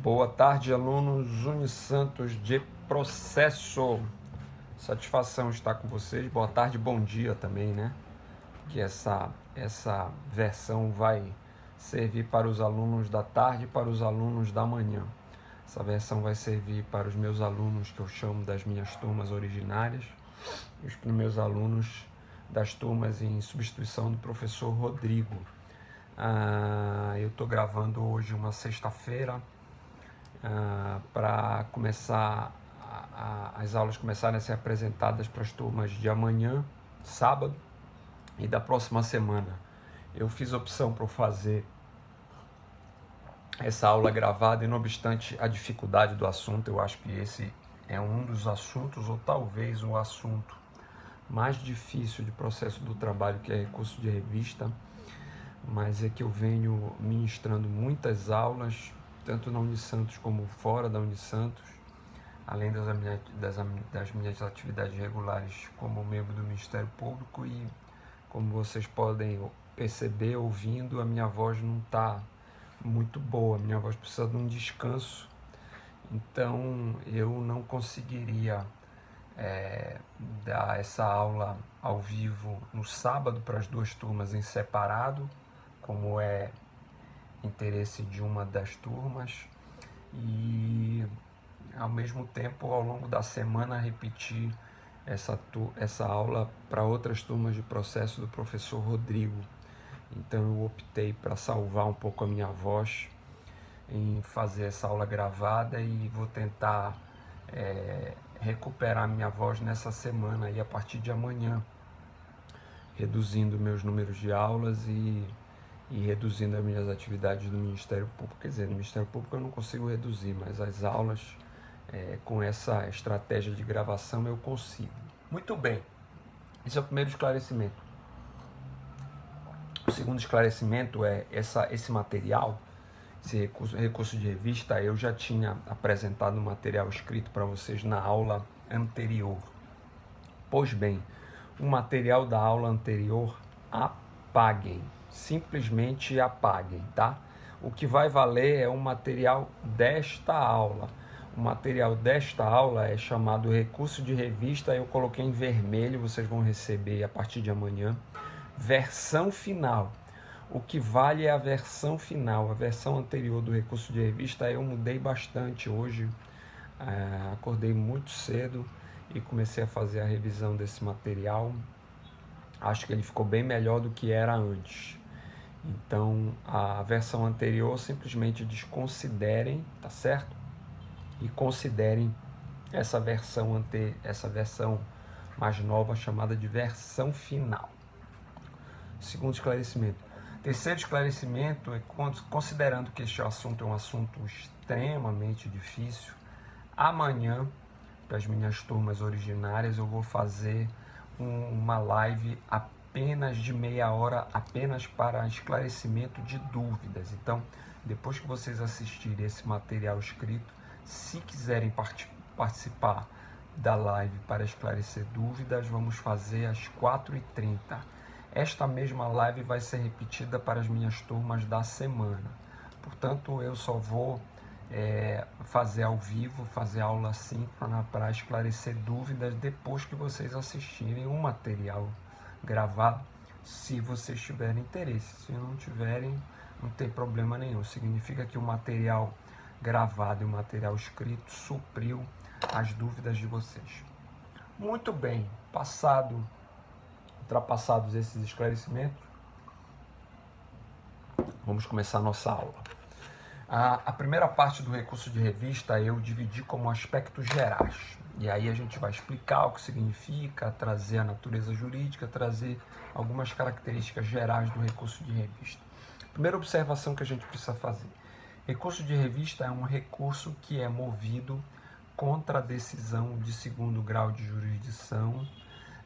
Boa tarde, alunos Unisantos de Processo. Satisfação estar com vocês. Boa tarde, bom dia também, né? Que essa versão vai servir para os alunos da tarde e para os alunos da manhã. Essa versão vai servir para os meus alunos que eu chamo das minhas turmas originárias e os meus alunos das turmas em substituição do professor Rodrigo. Eu estou gravando hoje uma sexta-feira, para começar as aulas começarem a ser apresentadas para as turmas de amanhã, sábado, e da próxima semana. Eu fiz opção por fazer essa aula gravada e, não obstante a dificuldade do assunto, eu acho que esse é um dos assuntos, ou talvez o assunto mais difícil de processo do trabalho, que é recurso de revista, mas é que eu venho ministrando muitas aulas, tanto na Unisantos como fora da Unisantos, além das minhas atividades regulares como membro do Ministério Público, e como vocês podem perceber ouvindo, a minha voz não está muito boa, a minha voz precisa de um descanso, então eu não conseguiria dar essa aula ao vivo no sábado para as duas turmas em separado, como é interesse de uma das turmas, e ao mesmo tempo ao longo da semana repetir essa aula para outras turmas de processo do professor Rodrigo. Então eu optei para salvar um pouco a minha voz em fazer essa aula gravada, e vou tentar recuperar minha voz nessa semana e a partir de amanhã, reduzindo meus números de aulas e reduzindo as minhas atividades no Ministério Público. Quer dizer, no Ministério Público eu não consigo reduzir, mas as aulas, com essa estratégia de gravação, eu consigo. Muito bem, esse é o primeiro esclarecimento. O segundo esclarecimento é esse material, esse recurso de revista. Eu já tinha apresentado um material escrito para vocês na aula anterior. Pois bem, o material da aula anterior, apaguem. Simplesmente apaguem, tá? O que vai valer é o material desta aula. O material desta aula é chamado recurso de revista. Eu coloquei em vermelho, vocês vão receber a partir de amanhã. Versão final. O que vale é a versão final. A versão anterior do recurso de revista eu mudei bastante hoje. Acordei muito cedo e comecei a fazer a revisão desse material. Acho que ele ficou bem melhor do que era antes. Então, a versão anterior simplesmente desconsiderem, tá certo? E considerem essa versão mais nova, chamada de versão final. Segundo esclarecimento. Terceiro esclarecimento é, considerando que este assunto é um assunto extremamente difícil, amanhã, para as minhas turmas originárias, eu vou fazer uma live apenas de meia hora, apenas para esclarecimento de dúvidas. Então, depois que vocês assistirem esse material escrito, se quiserem participar da live para esclarecer dúvidas, vamos fazer às 4h30. Esta mesma live vai ser repetida para as minhas turmas da semana. Portanto, eu só vou fazer ao vivo, fazer aula síncrona para esclarecer dúvidas depois que vocês assistirem o material gravado, se vocês tiverem interesse. Se não tiverem, não tem problema nenhum. Significa que o material gravado e o material escrito supriu as dúvidas de vocês. Muito bem, ultrapassados esses esclarecimentos, vamos começar a nossa aula. A primeira parte do recurso de revista eu dividi como aspectos gerais. E aí a gente vai explicar o que significa, trazer a natureza jurídica, trazer algumas características gerais do recurso de revista. Primeira observação que a gente precisa fazer. Recurso de revista é um recurso que é movido contra a decisão de segundo grau de jurisdição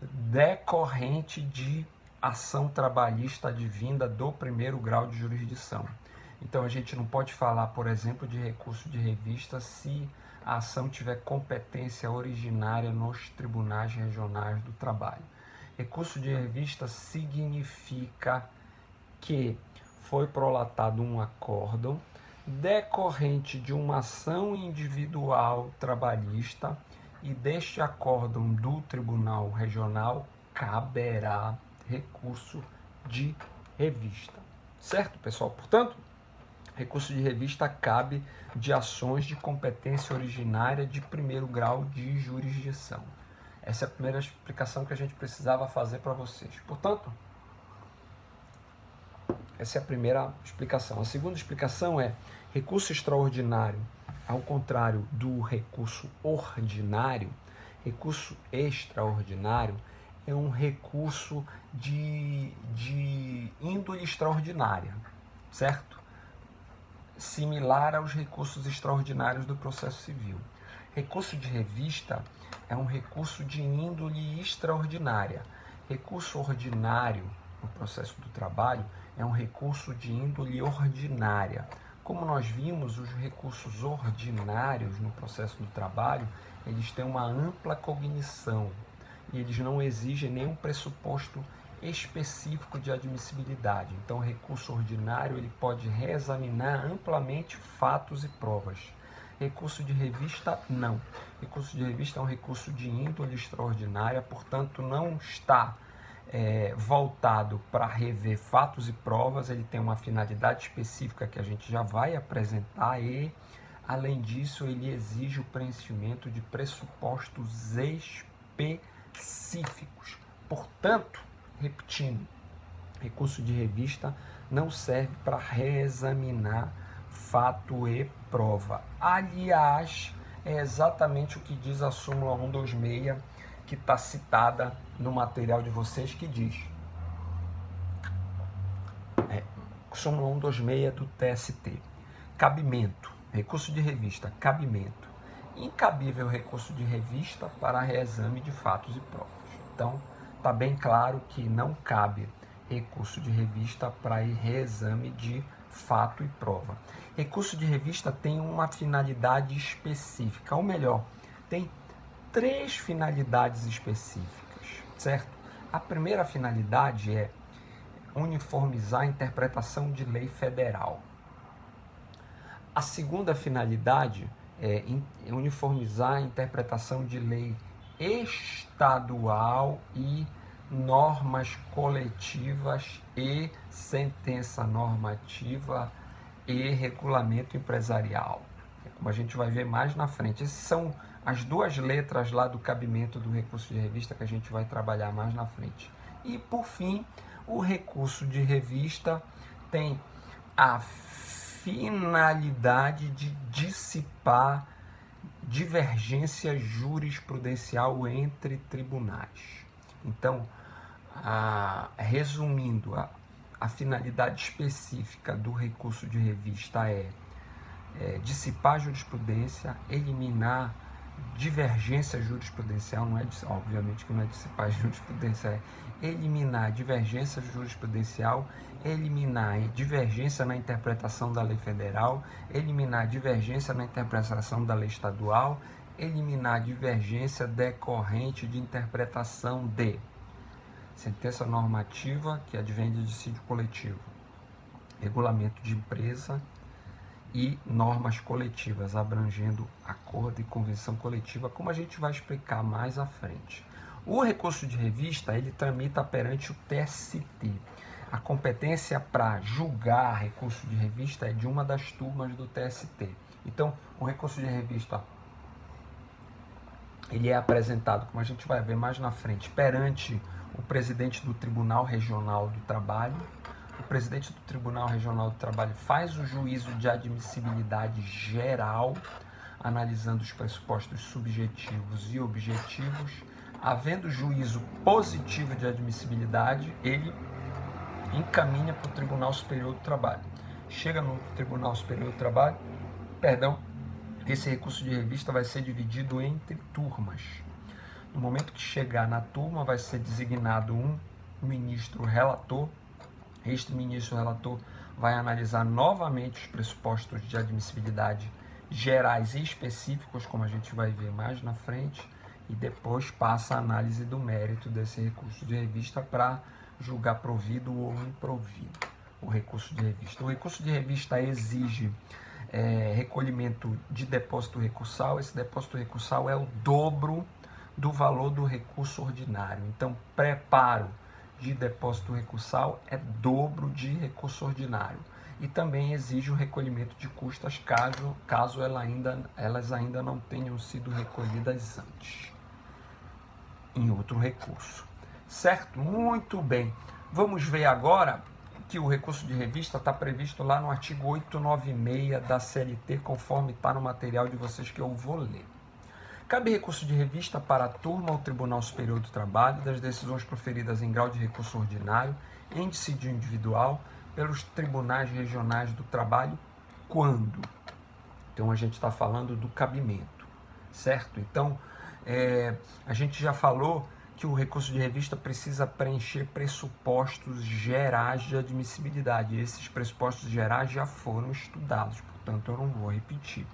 decorrente de ação trabalhista advinda do primeiro grau de jurisdição. Então a gente não pode falar, por exemplo, de recurso de revista se a ação tiver competência originária nos tribunais regionais do trabalho. Recurso de revista significa que foi prolatado um acórdão decorrente de uma ação individual trabalhista e deste acórdão do Tribunal Regional, caberá recurso de revista. Certo, pessoal? Portanto, recurso de revista cabe de ações de competência originária de primeiro grau de jurisdição. Essa é a primeira explicação que a gente precisava fazer para vocês. Portanto, essa é a primeira explicação. A segunda explicação é recurso extraordinário, ao contrário do recurso ordinário, recurso extraordinário é um recurso de índole extraordinária, certo? Similar aos recursos extraordinários do processo civil. Recurso de revista é um recurso de índole extraordinária. Recurso ordinário no processo do trabalho é um recurso de índole ordinária. Como nós vimos, os recursos ordinários no processo do trabalho, eles têm uma ampla cognição e eles não exigem nenhum pressuposto específico de admissibilidade. Então, o recurso ordinário ele pode reexaminar amplamente fatos e provas. Recurso de revista, não. Recurso de revista é um recurso de índole extraordinária, portanto, não está voltado para rever fatos e provas, ele tem uma finalidade específica que a gente já vai apresentar e, além disso, ele exige o preenchimento de pressupostos específicos. Portanto, repetindo, recurso de revista não serve para reexaminar fato e prova. Aliás, é exatamente o que diz a súmula 126, que está citada no material de vocês, que diz, súmula 126 do TST, cabimento, recurso de revista, cabimento, incabível recurso de revista para reexame de fatos e provas. Então, está bem claro que não cabe recurso de revista para reexame de fato e prova. Recurso de revista tem uma finalidade específica, ou melhor, tem 3 finalidades específicas, certo? A primeira finalidade é uniformizar a interpretação de lei federal. A segunda finalidade é uniformizar a interpretação de lei estadual e normas coletivas e sentença normativa e regulamento empresarial. Como a gente vai ver mais na frente. Essas são as 2 letras lá do cabimento do recurso de revista que a gente vai trabalhar mais na frente. E, por fim, o recurso de revista tem a finalidade de dissipar divergência jurisprudencial entre tribunais. Então, resumindo, a finalidade específica do recurso de revista é dissipar a jurisprudência, eliminar divergência jurisprudencial, não é, obviamente que não é dissipar a jurisprudência, é eliminar divergência jurisprudencial, eliminar divergência na interpretação da lei federal, eliminar divergência na interpretação da lei estadual, eliminar divergência decorrente de interpretação de sentença normativa, que advém de dissídio coletivo, regulamento de empresa e normas coletivas, abrangendo acordo e convenção coletiva, como a gente vai explicar mais à frente. O recurso de revista, ele tramita perante o TST. A competência para julgar recurso de revista é de uma das turmas do TST. Então, o recurso de revista, ele é apresentado, como a gente vai ver mais na frente, perante o presidente do Tribunal Regional do Trabalho. O presidente do Tribunal Regional do Trabalho faz o juízo de admissibilidade geral, analisando os pressupostos subjetivos e objetivos. Havendo juízo positivo de admissibilidade, ele encaminha para o Tribunal Superior do Trabalho. Chega no Tribunal Superior do Trabalho, esse recurso de revista vai ser dividido entre turmas. No momento que chegar na turma, vai ser designado um ministro relator. Este ministro relator vai analisar novamente os pressupostos de admissibilidade gerais e específicos, como a gente vai ver mais na frente, e depois passa a análise do mérito desse recurso de revista para julgar provido ou improvido o recurso de revista. O recurso de revista exige recolhimento de depósito recursal. Esse depósito recursal é o dobro do valor do recurso ordinário. Então, preparo de depósito recursal é dobro de recurso ordinário. E também exige o recolhimento de custas caso elas ainda não tenham sido recolhidas antes, em outro recurso. Certo? Muito bem. Vamos ver agora que o recurso de revista está previsto lá no artigo 896 da CLT, conforme está no material de vocês que eu vou ler. Cabe recurso de revista para a turma ou Tribunal Superior do Trabalho das decisões proferidas em grau de recurso ordinário, em dissídio individual, pelos tribunais regionais do trabalho, quando? Então, a gente está falando do cabimento, certo? Então, a gente já falou que o recurso de revista precisa preencher pressupostos gerais de admissibilidade. Esses pressupostos gerais já foram estudados, portanto, eu não vou repetir.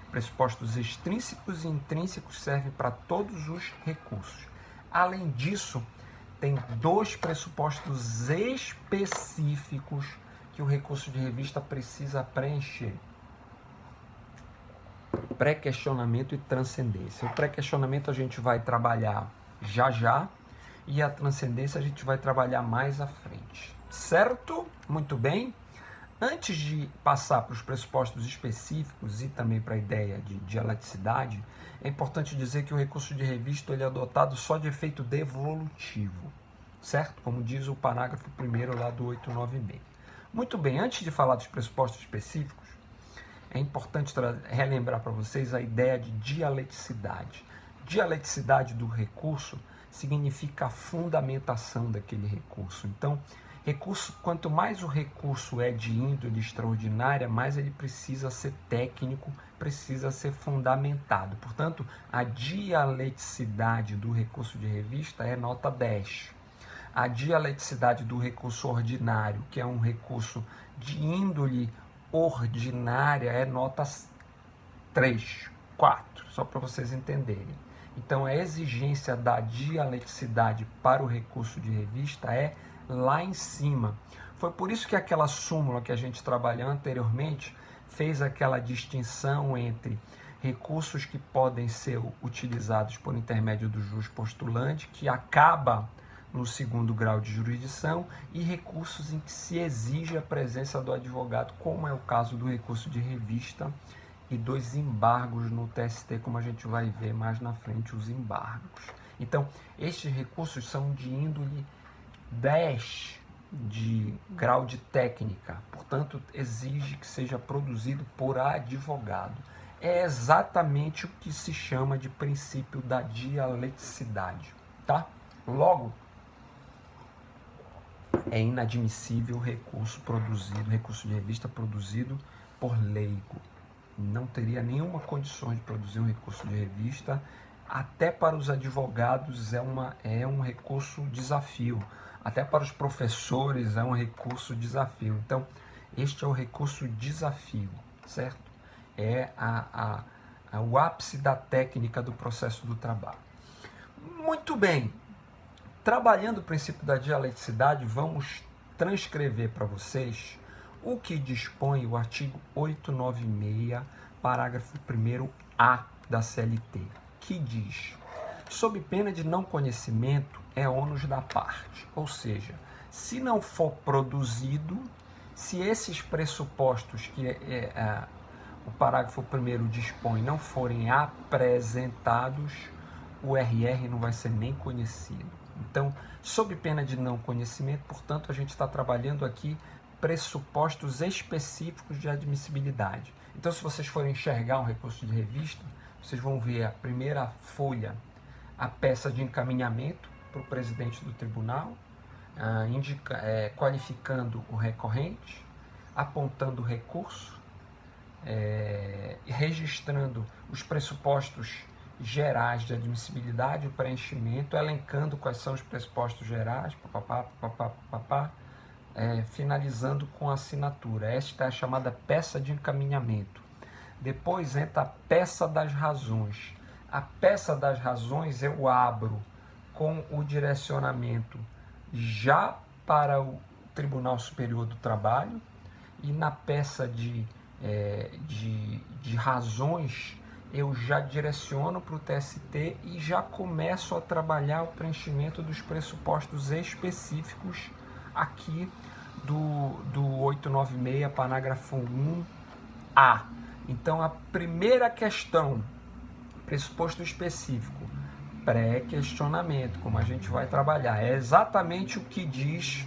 Pressupostos extrínsecos e intrínsecos servem para todos os recursos. Além disso, tem 2 pressupostos específicos que o recurso de revista precisa preencher: pré-questionamento e transcendência. O pré-questionamento a gente vai trabalhar já, e a transcendência a gente vai trabalhar mais à frente. Certo? Muito bem. Antes de passar para os pressupostos específicos e também para a ideia de dialeticidade, é importante dizer que o recurso de revista ele é adotado só de efeito devolutivo, certo? Como diz o parágrafo 1º lá do 896. Muito bem, antes de falar dos pressupostos específicos, é importante relembrar para vocês a ideia de dialeticidade. Dialeticidade do recurso significa a fundamentação daquele recurso. Então, quanto mais o recurso é de índole extraordinária, mais ele precisa ser técnico, precisa ser fundamentado. Portanto, a dialeticidade do recurso de revista é nota 10. A dialeticidade do recurso ordinário, que é um recurso de índole ordinária, é nota 3, 4, só para vocês entenderem. Então, a exigência da dialeticidade para o recurso de revista é lá em cima. Foi por isso que aquela súmula que a gente trabalhou anteriormente fez aquela distinção entre recursos que podem ser utilizados por intermédio do jus postulante, que acaba no 2º grau de jurisdição, e recursos em que se exige a presença do advogado, como é o caso do recurso de revista e dos embargos no TST, como a gente vai ver mais na frente, os embargos. Então, estes recursos são de índole 10 de grau de técnica, portanto, exige que seja produzido por advogado. É exatamente o que se chama de princípio da dialeticidade, tá? Logo, é inadmissível recurso de revista produzido por leigo. Não teria nenhuma condição de produzir um recurso de revista. Até para os advogados é um recurso desafio. Até para os professores é um recurso desafio. Então, este é o recurso desafio, certo? É o ápice da técnica do processo do trabalho. Muito bem. Trabalhando o princípio da dialeticidade, vamos transcrever para vocês o que dispõe o artigo 896, parágrafo 1º-A da CLT, que diz: sob pena de não conhecimento, é ônus da parte. Ou seja, se não for produzido, se esses pressupostos que o parágrafo 1º dispõe não forem apresentados, o RR não vai ser nem conhecido. Então, sob pena de não conhecimento, portanto, a gente está trabalhando aqui pressupostos específicos de admissibilidade. Então, se vocês forem enxergar um recurso de revista, vocês vão ver a primeira folha, a peça de encaminhamento para o presidente do tribunal, qualificando o recorrente, apontando o recurso, registrando os pressupostos gerais de admissibilidade, o preenchimento, elencando quais são os pressupostos gerais, finalizando com a assinatura. Esta é a chamada peça de encaminhamento. Depois entra a peça das razões. A peça das razões eu abro com o direcionamento já para o Tribunal Superior do Trabalho, e na peça de de razões, eu já direciono para o TST e já começo a trabalhar o preenchimento dos pressupostos específicos aqui do 896, parágrafo 1A. Então, a primeira questão, pressuposto específico, pré-questionamento, como a gente vai trabalhar, é exatamente o que diz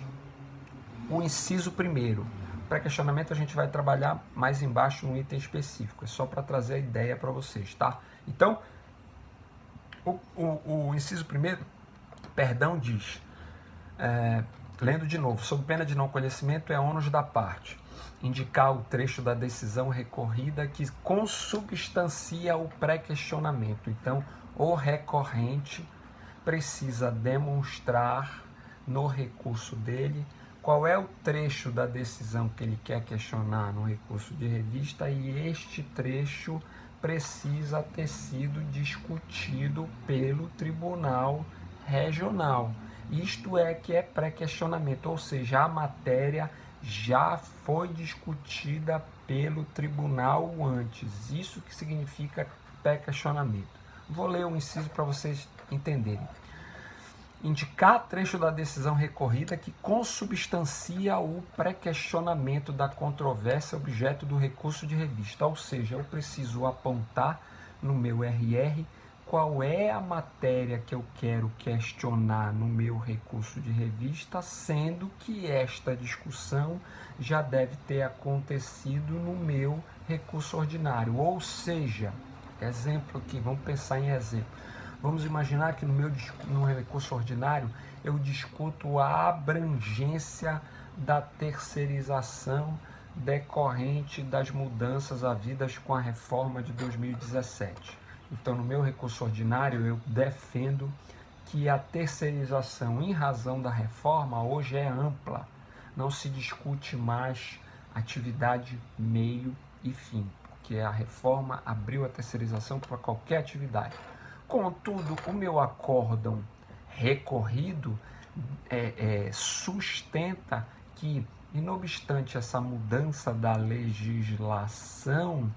o inciso primeiro. Pré-questionamento a gente vai trabalhar mais embaixo no item específico, é só para trazer a ideia para vocês, tá? Então, o inciso primeiro, perdão, diz, lendo de novo, sob pena de não conhecimento, é ônus da parte indicar o trecho da decisão recorrida que consubstancia o pré-questionamento. Então, o recorrente precisa demonstrar no recurso dele qual é o trecho da decisão que ele quer questionar no recurso de revista, e este trecho precisa ter sido discutido pelo Tribunal Regional. Isto é que é pré-questionamento, ou seja, a matéria já foi discutida pelo tribunal antes. Isso que significa pré-questionamento. Vou ler o inciso para vocês entenderem. Indicar trecho da decisão recorrida que consubstancia o pré-questionamento da controvérsia objeto do recurso de revista. Ou seja, eu preciso apontar no meu RR qual é a matéria que eu quero questionar no meu recurso de revista, sendo que esta discussão já deve ter acontecido no meu recurso ordinário. Ou seja, exemplo aqui, vamos pensar em exemplo. Vamos imaginar que no recurso ordinário eu discuto a abrangência da terceirização decorrente das mudanças havidas com a reforma de 2017. Então, no meu recurso ordinário, eu defendo que a terceirização, em razão da reforma, hoje é ampla. Não se discute mais atividade, meio e fim, porque a reforma abriu a terceirização para qualquer atividade. Contudo, o meu acórdão recorrido sustenta que, não obstante essa mudança da legislação,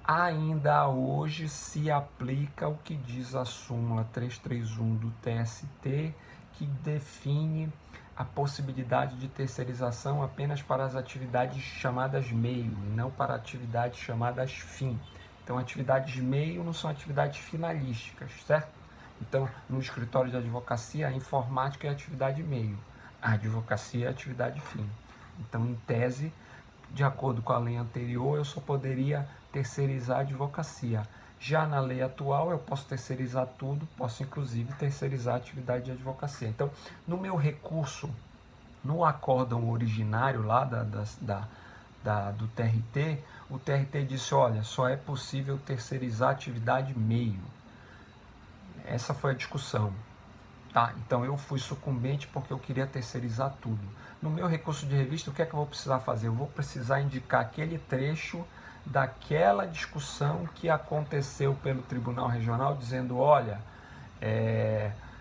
ainda hoje se aplica o que diz a súmula 331 do TST, que define a possibilidade de terceirização apenas para as atividades chamadas meio e não para atividades chamadas fim. Então, atividades meio não são atividades finalísticas, certo? Então, no escritório de advocacia, a informática é atividade meio, a advocacia é atividade fim. Então, em tese, de acordo com a lei anterior, eu só poderia terceirizar a advocacia. Já na lei atual, eu posso terceirizar tudo, posso inclusive terceirizar a atividade de advocacia. Então, no meu recurso, no acórdão originário lá do TRT, o TRT disse, olha, só é possível terceirizar a atividade meio. Essa foi a discussão. Tá? Então eu fui sucumbente porque eu queria terceirizar tudo. No meu recurso de revista, o que é que eu vou precisar fazer? Eu vou precisar indicar aquele trecho daquela discussão que aconteceu pelo Tribunal Regional, dizendo, olha,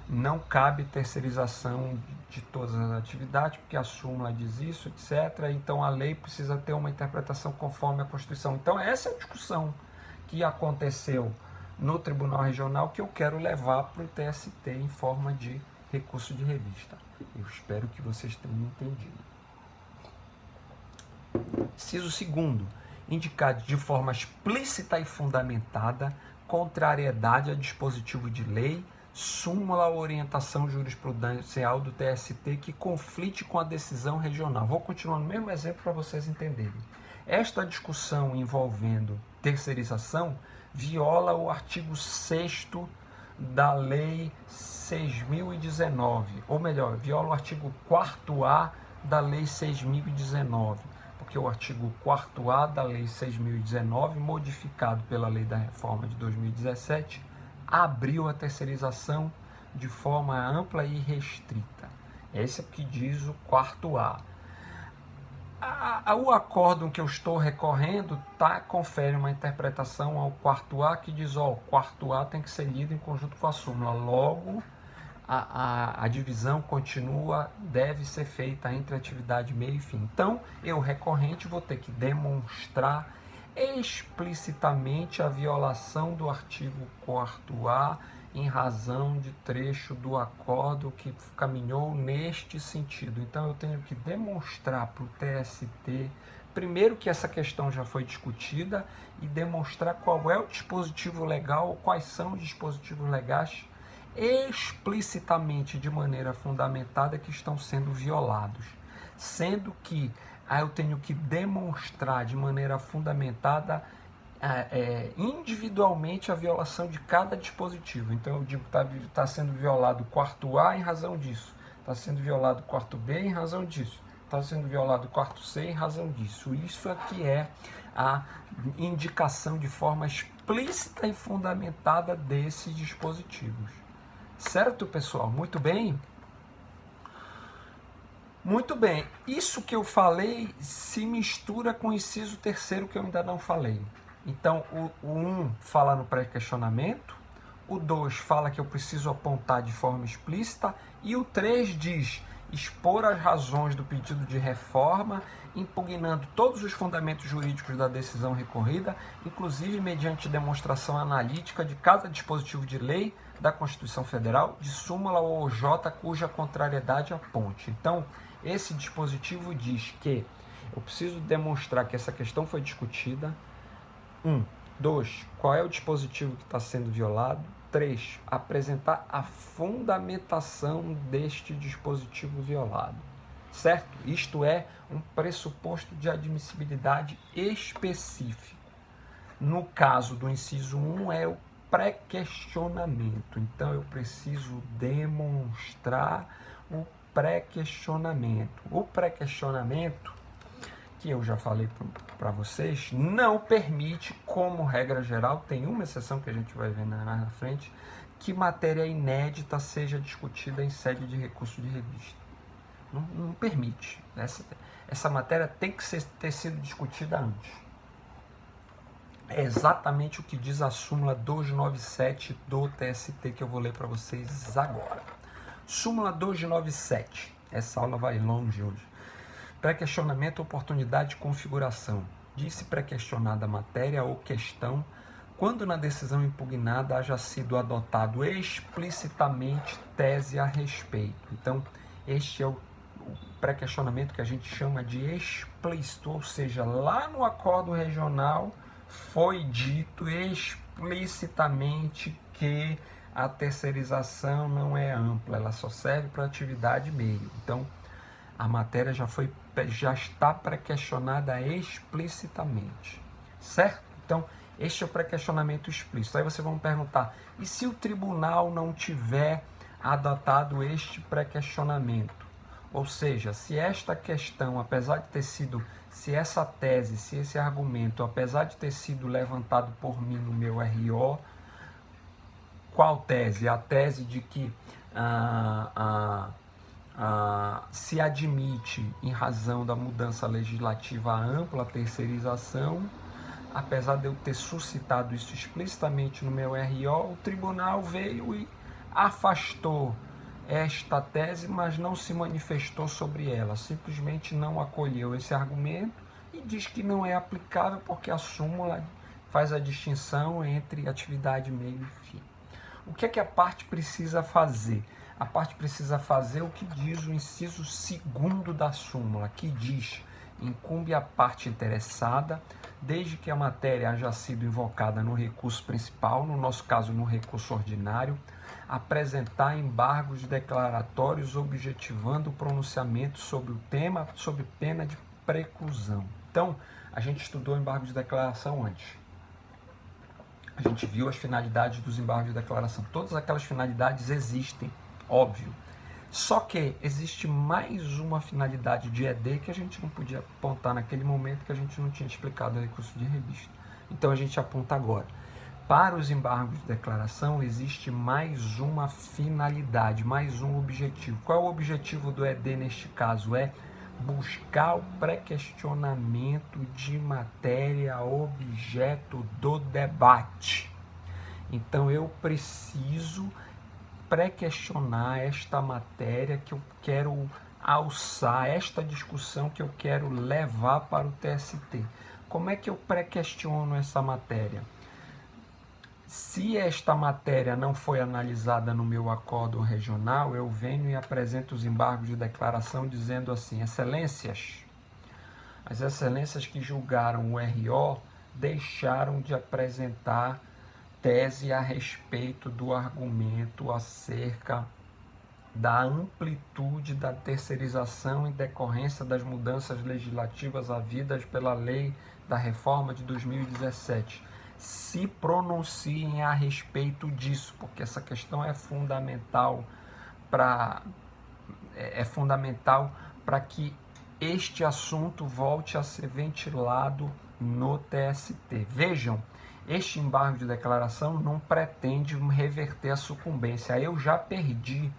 não cabe terceirização de todas as atividades, porque a súmula diz isso, etc. Então a lei precisa ter uma interpretação conforme a Constituição. Então essa é a discussão que aconteceu no Tribunal Regional, que eu quero levar para o TST em forma de recurso de revista. Eu espero que vocês tenham entendido. Inciso segundo, indicar de forma explícita e fundamentada contrariedade a dispositivo de lei, súmula ou orientação jurisprudencial do TST que conflite com a decisão regional. Vou continuar no mesmo exemplo para vocês entenderem. Esta discussão envolvendo terceirização viola o artigo 6º da Lei 6.019, ou melhor, viola o artigo 4º da Lei 6.019, porque o artigo 4º da Lei 6.019, modificado pela Lei da Reforma de 2017, abriu a terceirização de forma ampla e restrita. Esse é o que diz o 4º. O acórdão que eu estou recorrendo confere uma interpretação ao 4º que diz, o 4º tem que ser lido em conjunto com a súmula. Logo, a divisão continua, deve ser feita entre atividade, meio e fim. Então, eu recorrente vou ter que demonstrar explicitamente a violação do artigo 4º-A em razão de trecho do acordo que caminhou neste sentido. Então eu tenho que demonstrar para o TST, primeiro, que essa questão já foi discutida e demonstrar qual é o dispositivo legal, ou quais são os dispositivos legais explicitamente, de maneira fundamentada, que estão sendo violados. Sendo que eu tenho que demonstrar de maneira fundamentada individualmente a violação de cada dispositivo. Então eu digo que está sendo violado o 4º-A em razão disso, está sendo violado o 4º-B em razão disso, está sendo violado o 4º-C em razão disso. Isso aqui é a indicação de forma explícita e fundamentada desses dispositivos. Certo, pessoal? Muito bem? Muito bem. Isso que eu falei se mistura com o inciso 3º que eu ainda não falei. Então, o 1 fala no pré-questionamento, o 2 fala que eu preciso apontar de forma explícita, e o 3 diz expor as razões do pedido de reforma, impugnando todos os fundamentos jurídicos da decisão recorrida, inclusive mediante demonstração analítica de cada dispositivo de lei da Constituição Federal, de súmula ou OJ cuja contrariedade aponte. Então, esse dispositivo diz que eu preciso demonstrar que essa questão foi discutida. 2. Qual é o dispositivo que está sendo violado? 3. Apresentar a fundamentação deste dispositivo violado. Certo? Isto é um pressuposto de admissibilidade específico. No caso do inciso 1 é o pré-questionamento. Então eu preciso demonstrar o pré-questionamento. O pré-questionamento, que eu já falei para vocês, não permite, como regra geral, tem uma exceção que a gente vai ver mais na frente, que matéria inédita seja discutida em sede de recurso de revista. Não permite. Essa matéria tem que ter sido discutida antes. É exatamente o que diz a súmula 297 do TST, que eu vou ler para vocês agora. Súmula 297. Essa aula vai longe hoje. Pré-questionamento, oportunidade e configuração. Disse pré-questionada a matéria ou questão quando na decisão impugnada haja sido adotado explicitamente tese a respeito. Então, este é o pré-questionamento que a gente chama de explícito, ou seja, lá no acordo regional foi dito explicitamente que a terceirização não é ampla, ela só serve para atividade meio. Então, a matéria já está pré-questionada explicitamente, certo? Então, este é o pré-questionamento explícito. Aí vocês vão perguntar, e se o tribunal não tiver adotado este pré-questionamento? Ou seja, se esta questão, apesar de ter sido, se essa tese, se esse argumento, apesar de ter sido levantado por mim no meu RO, qual tese? A tese de que se admite, em razão da mudança legislativa, a ampla terceirização, apesar de eu ter suscitado isso explicitamente no meu RO, o tribunal veio e afastou esta tese, mas não se manifestou sobre ela, simplesmente não acolheu esse argumento e diz que não é aplicável porque a súmula faz a distinção entre atividade meio e fim. O que é que a parte precisa fazer? A parte precisa fazer o que diz o inciso 2º da súmula, que diz: incumbe à parte interessada, desde que a matéria haja sido invocada no recurso principal, no nosso caso no recurso ordinário, apresentar embargos declaratórios objetivando o pronunciamento sobre o tema, sob pena de preclusão. Então, a gente estudou embargo de declaração antes. A gente viu as finalidades dos embargos de declaração. Todas aquelas finalidades existem, óbvio. Só que existe mais uma finalidade de ED que a gente não podia apontar naquele momento, que a gente não tinha explicado no recurso de revista. Então a gente aponta agora. Para os embargos de declaração existe mais uma finalidade, mais um objetivo. Qual é o objetivo do ED neste caso? É buscar o pré-questionamento de matéria objeto do debate. Então eu preciso pré-questionar esta matéria que eu quero alçar, esta discussão que eu quero levar para o TST. como é que eu pré-questiono essa matéria? Se esta matéria não foi analisada no meu acórdão regional, eu venho e apresento os embargos de declaração dizendo assim: excelências, as excelências que julgaram o RO deixaram de apresentar tese a respeito do argumento acerca da amplitude da terceirização em decorrência das mudanças legislativas havidas pela lei da reforma de 2017. Se pronunciem a respeito disso, porque essa questão é fundamental para que este assunto volte a ser ventilado no TST. Vejam, este embargo de declaração não pretende reverter a sucumbência. Eu já perdi.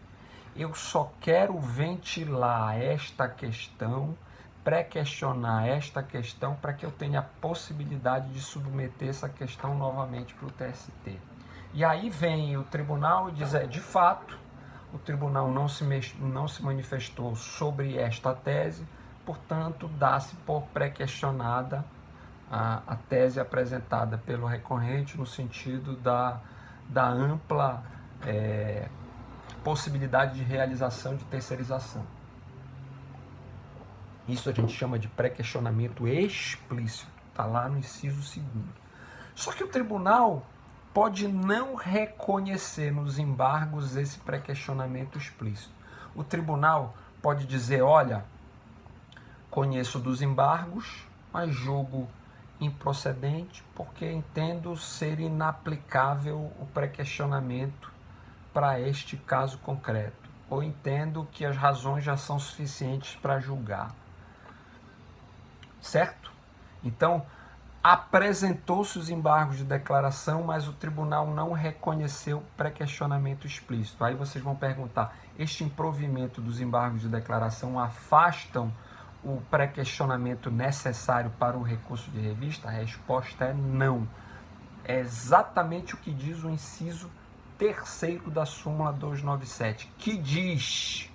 Eu só quero ventilar esta questão, pré-questionar esta questão para que eu tenha a possibilidade de submeter essa questão novamente para o TST. E aí vem o tribunal e diz, de fato, o tribunal não se manifestou sobre esta tese, portanto, dá-se por pré-questionada a tese apresentada pelo recorrente no sentido da ampla possibilidade de realização de terceirização. Isso a gente chama de pré-questionamento explícito, está lá no inciso 2º. Só que o tribunal pode não reconhecer nos embargos esse pré-questionamento explícito. O tribunal pode dizer, olha, conheço dos embargos, mas julgo improcedente porque entendo ser inaplicável o pré-questionamento para este caso concreto, ou entendo que as razões já são suficientes para julgar. Certo? Então, apresentou-se os embargos de declaração, mas o tribunal não reconheceu o pré-questionamento explícito. Aí vocês vão perguntar, este improvimento dos embargos de declaração afastam o pré-questionamento necessário para o recurso de revista? A resposta é não. É exatamente o que diz o inciso 3º da súmula 297, que diz: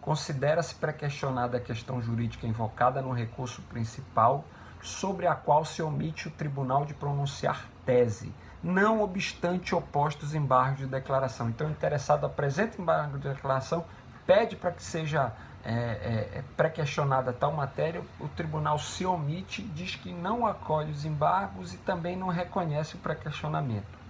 considera-se pré-questionada a questão jurídica invocada no recurso principal, sobre a qual se omite o tribunal de pronunciar tese, não obstante opostos embargos de declaração. Então, o interessado apresenta embargo de declaração, pede para que seja pré-questionada tal matéria, o tribunal se omite, diz que não acolhe os embargos e também não reconhece o pré-questionamento.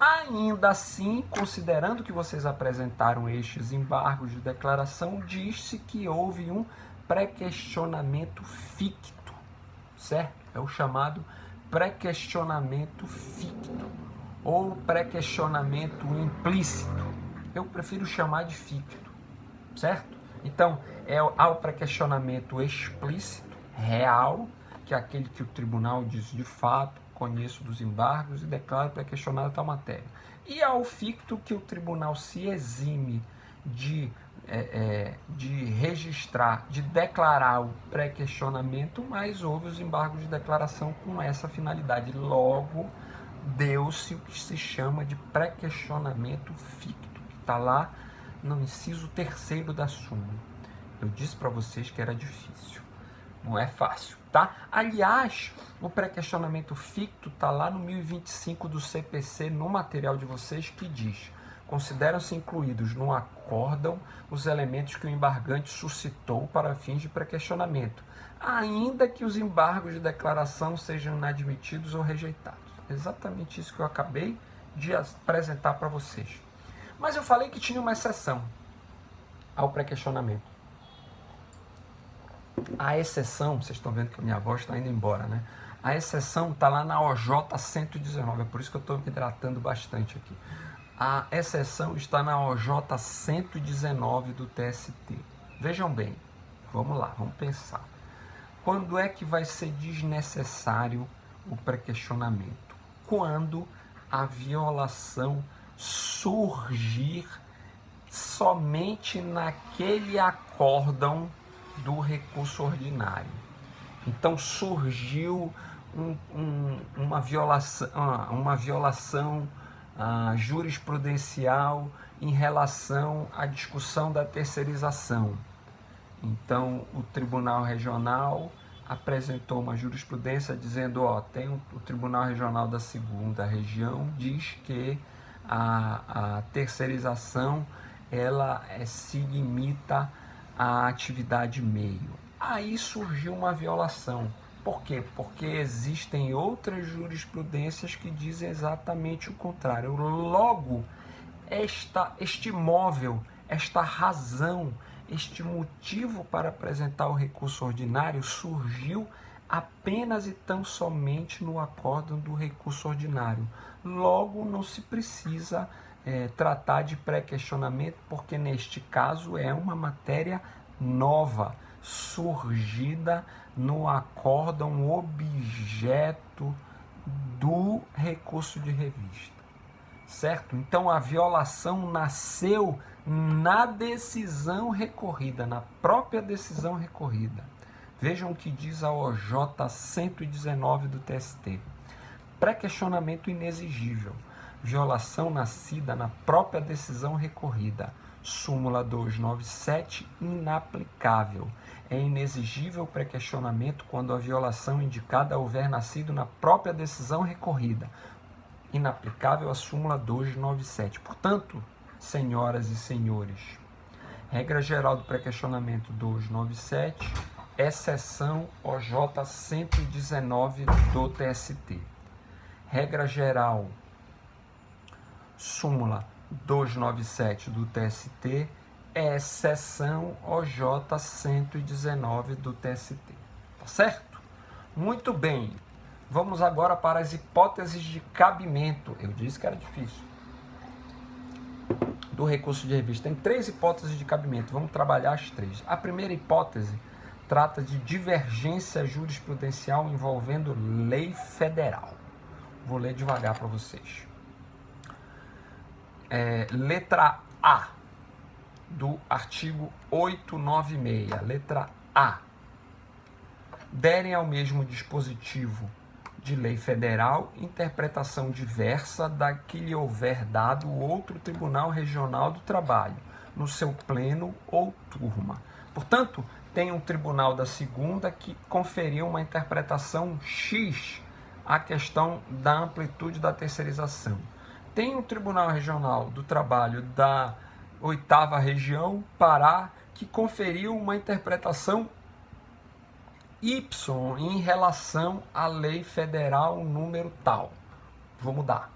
Ainda assim, considerando que vocês apresentaram estes embargos de declaração, diz-se que houve um pré-questionamento ficto, certo? É o chamado pré-questionamento ficto ou pré-questionamento implícito. Eu prefiro chamar de ficto, certo? Então, há o pré-questionamento explícito, real, que é aquele que o tribunal diz de fato, conheço dos embargos e declaro pré-questionada tal matéria. E há o ficto, que o tribunal se exime de registrar, de declarar o pré-questionamento, mas houve os embargos de declaração com essa finalidade. Logo, deu-se o que se chama de pré-questionamento ficto, que está lá no inciso 3º da súmula. Eu disse para vocês que era difícil, não é fácil, tá? Aliás, o pré-questionamento ficto está lá no 1025 do CPC, no material de vocês, que diz: consideram-se incluídos no acórdão os elementos que o embargante suscitou para fins de pré-questionamento, ainda que os embargos de declaração sejam inadmitidos ou rejeitados. Exatamente isso que eu acabei de apresentar para vocês. Mas eu falei que tinha uma exceção ao pré-questionamento. A exceção, vocês estão vendo que a minha voz está indo embora, né? A exceção está lá na OJ 119, é por isso que eu estou me hidratando bastante aqui. A exceção está na OJ 119 do TST. Vejam bem, vamos lá, vamos pensar. Quando é que vai ser desnecessário o pré-questionamento? Quando a violação surgir somente naquele acórdão do recurso ordinário. Então surgiu uma violação jurisprudencial em relação à discussão da terceirização. Então o Tribunal Regional apresentou uma jurisprudência dizendo, ó, tem o Tribunal Regional da Segunda Região diz que a terceirização ela se limita à atividade meio. Aí surgiu uma violação. Por quê? Porque existem outras jurisprudências que dizem exatamente o contrário. Logo, este móvel, esta razão, este motivo para apresentar o recurso ordinário surgiu apenas e tão somente no acórdão do recurso ordinário. Logo, não se precisa tratar de pré-questionamento, porque neste caso é uma matéria nova, surgida no acórdão objeto do recurso de revista, certo? Então a violação nasceu na decisão recorrida, na própria decisão recorrida. Vejam o que diz a OJ 119 do TST. Pré-questionamento inexigível. Violação nascida na própria decisão recorrida. Súmula 297, inaplicável. É inexigível o pré-questionamento quando a violação indicada houver nascido na própria decisão recorrida. Inaplicável a súmula 297. Portanto, senhoras e senhores, regra geral do pré-questionamento 297, exceção OJ 119 do TST. Regra geral, súmula 297 do TST, exceção OJ 119 do TST. Tá certo? Muito bem. Vamos agora para as hipóteses de cabimento. Eu disse que era difícil. Do recurso de revista. Tem 3 hipóteses de cabimento. Vamos trabalhar as 3. A primeira hipótese trata de divergência jurisprudencial envolvendo lei federal. Vou ler devagar para vocês. Letra A do artigo 896. Letra A. Derem ao mesmo dispositivo de lei federal interpretação diversa da que lhe houver dado outro Tribunal Regional do Trabalho, no seu pleno ou turma. Portanto, tem um Tribunal da Segunda que conferiu uma interpretação X à questão da amplitude da terceirização. Tem um Tribunal Regional do Trabalho da 8ª Região, Pará, que conferiu uma interpretação Y em relação à lei federal número tal. Vou mudar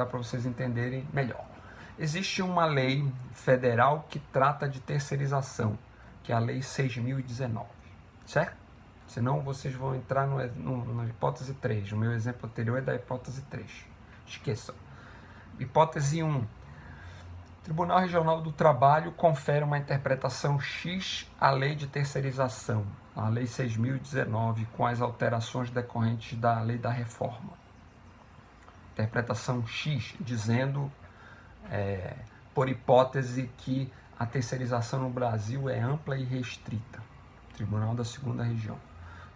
para vocês entenderem melhor. Existe uma lei federal que trata de terceirização, que é a lei 6.019, certo? Senão vocês vão entrar na hipótese 3. O meu exemplo anterior é da hipótese 3. Esqueçam. Hipótese 1. Tribunal Regional do Trabalho confere uma interpretação X à lei de terceirização, a lei 6.019, com as alterações decorrentes da lei da reforma. Interpretação X, dizendo, por hipótese, que a terceirização no Brasil é ampla e restrita. Tribunal da Segunda Região.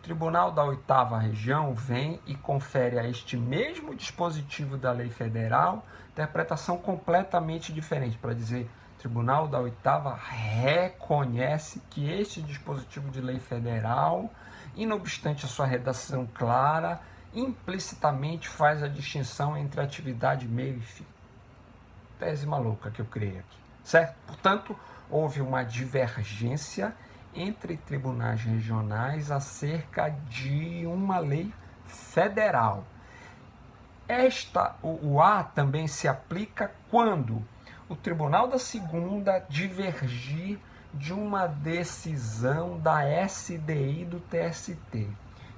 Tribunal da 8ª Região vem e confere a este mesmo dispositivo da lei federal interpretação completamente diferente, para dizer, Tribunal da 8ª reconhece que este dispositivo de lei federal, não obstante a sua redação clara, implicitamente faz a distinção entre atividade, meio e fim. Tese maluca que eu criei aqui, certo? Portanto, houve uma divergência entre tribunais regionais acerca de uma lei federal. O A também se aplica quando o Tribunal da Segunda divergir de uma decisão da SDI do TST.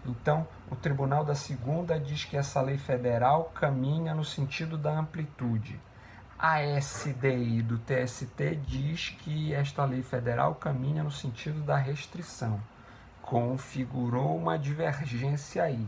Então, o Tribunal da Segunda diz que essa lei federal caminha no sentido da amplitude. A SDI do TST diz que esta lei federal caminha no sentido da restrição. Configurou uma divergência aí.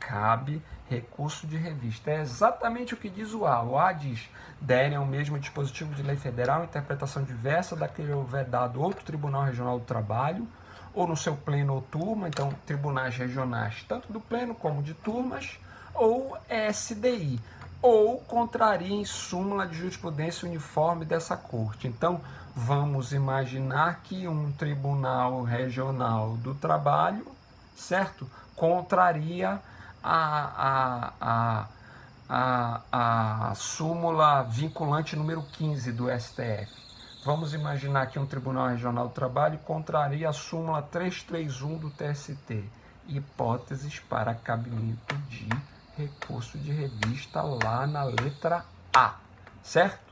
Cabe recurso de revista. É exatamente o que diz o A. O A diz, derem ao mesmo dispositivo de lei federal interpretação diversa da que houver dado outro Tribunal Regional do Trabalho, ou no seu pleno ou turma, então tribunais regionais, tanto do pleno como de turmas, ou SDI, ou contrariem súmula de jurisprudência uniforme dessa corte. Então, vamos imaginar que um Tribunal Regional do Trabalho certo? Contraria a súmula vinculante número 15 do STF. Vamos imaginar que um Tribunal Regional do Trabalho contraria a súmula 331 do TST. Hipóteses para cabimento de recurso de revista lá na letra A, certo?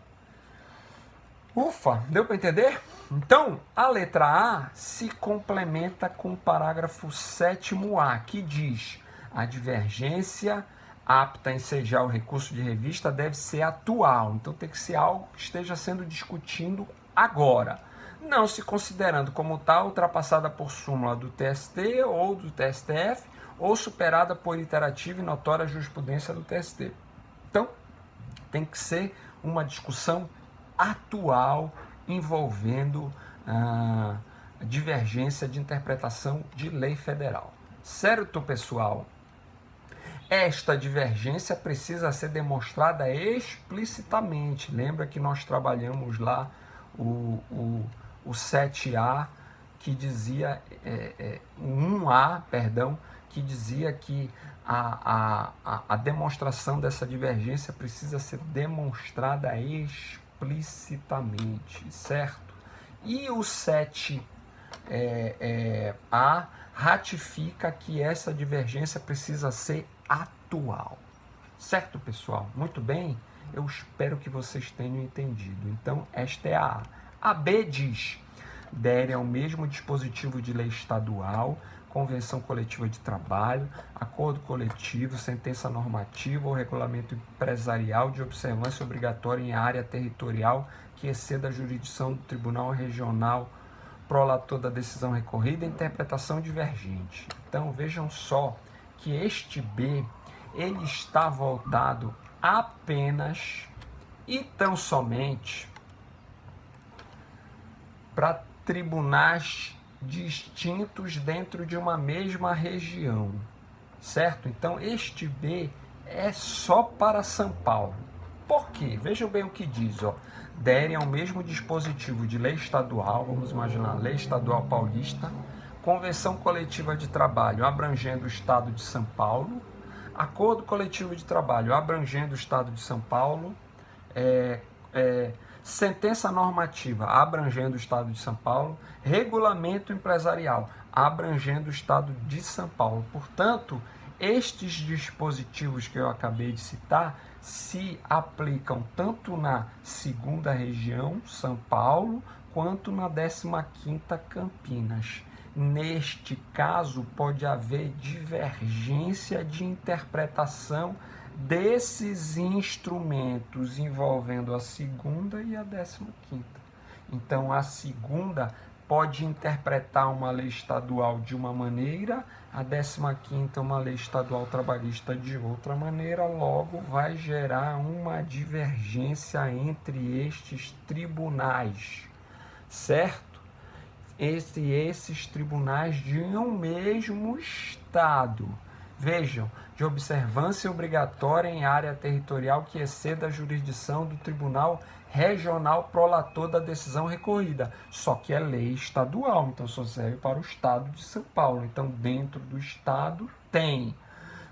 Ufa, deu para entender? Então, a letra A se complementa com o parágrafo 7º-A, que diz: a divergência apta a ensejar o recurso de revista deve ser atual. Então, tem que ser algo que esteja sendo discutido agora, não se considerando como tal ultrapassada por súmula do TST ou do TSTF ou superada por iterativa e notória jurisprudência do TST. Então, tem que ser uma discussão atual envolvendo divergência de interpretação de lei federal. Certo, pessoal? Esta divergência precisa ser demonstrada explicitamente. Lembra que nós trabalhamos lá o 7A, que dizia, o 1A, perdão, que dizia que a demonstração dessa divergência precisa ser demonstrada explicitamente, certo? E o 7A ratifica que essa divergência precisa ser atual. Certo, pessoal? Muito bem? Eu espero que vocês tenham entendido. Então, esta é a A. A B diz: derem ao mesmo dispositivo de lei estadual, convenção coletiva de trabalho, acordo coletivo, sentença normativa ou regulamento empresarial de observância obrigatória em área territorial que exceda a jurisdição do Tribunal Regional prolator da decisão recorrida e interpretação divergente. Então, vejam só que este B, ele está voltado apenas e tão somente para tribunais distintos dentro de uma mesma região, certo? Então, este B é só para São Paulo. Por quê? Vejam bem o que diz, ó. Derem ao mesmo dispositivo de lei estadual, vamos imaginar, lei estadual paulista, convenção coletiva de trabalho abrangendo o estado de São Paulo, acordo coletivo de trabalho abrangendo o estado de São Paulo, sentença normativa abrangendo o estado de São Paulo, regulamento empresarial abrangendo o estado de São Paulo. Portanto, estes dispositivos que eu acabei de citar se aplicam tanto na segunda região, São Paulo, quanto na 15ª, Campinas. Neste caso, pode haver divergência de interpretação desses instrumentos envolvendo a segunda e a 15ª. Então, a segunda pode interpretar uma lei estadual de uma maneira, a 15ª uma lei estadual trabalhista de outra maneira, logo vai gerar uma divergência entre estes tribunais, certo? Esses tribunais de um mesmo estado. Vejam, de observância obrigatória em área territorial que exceda a jurisdição do Tribunal Regional prolator da decisão recorrida. Só que é lei estadual, então só serve para o estado de São Paulo. Então, dentro do estado, tem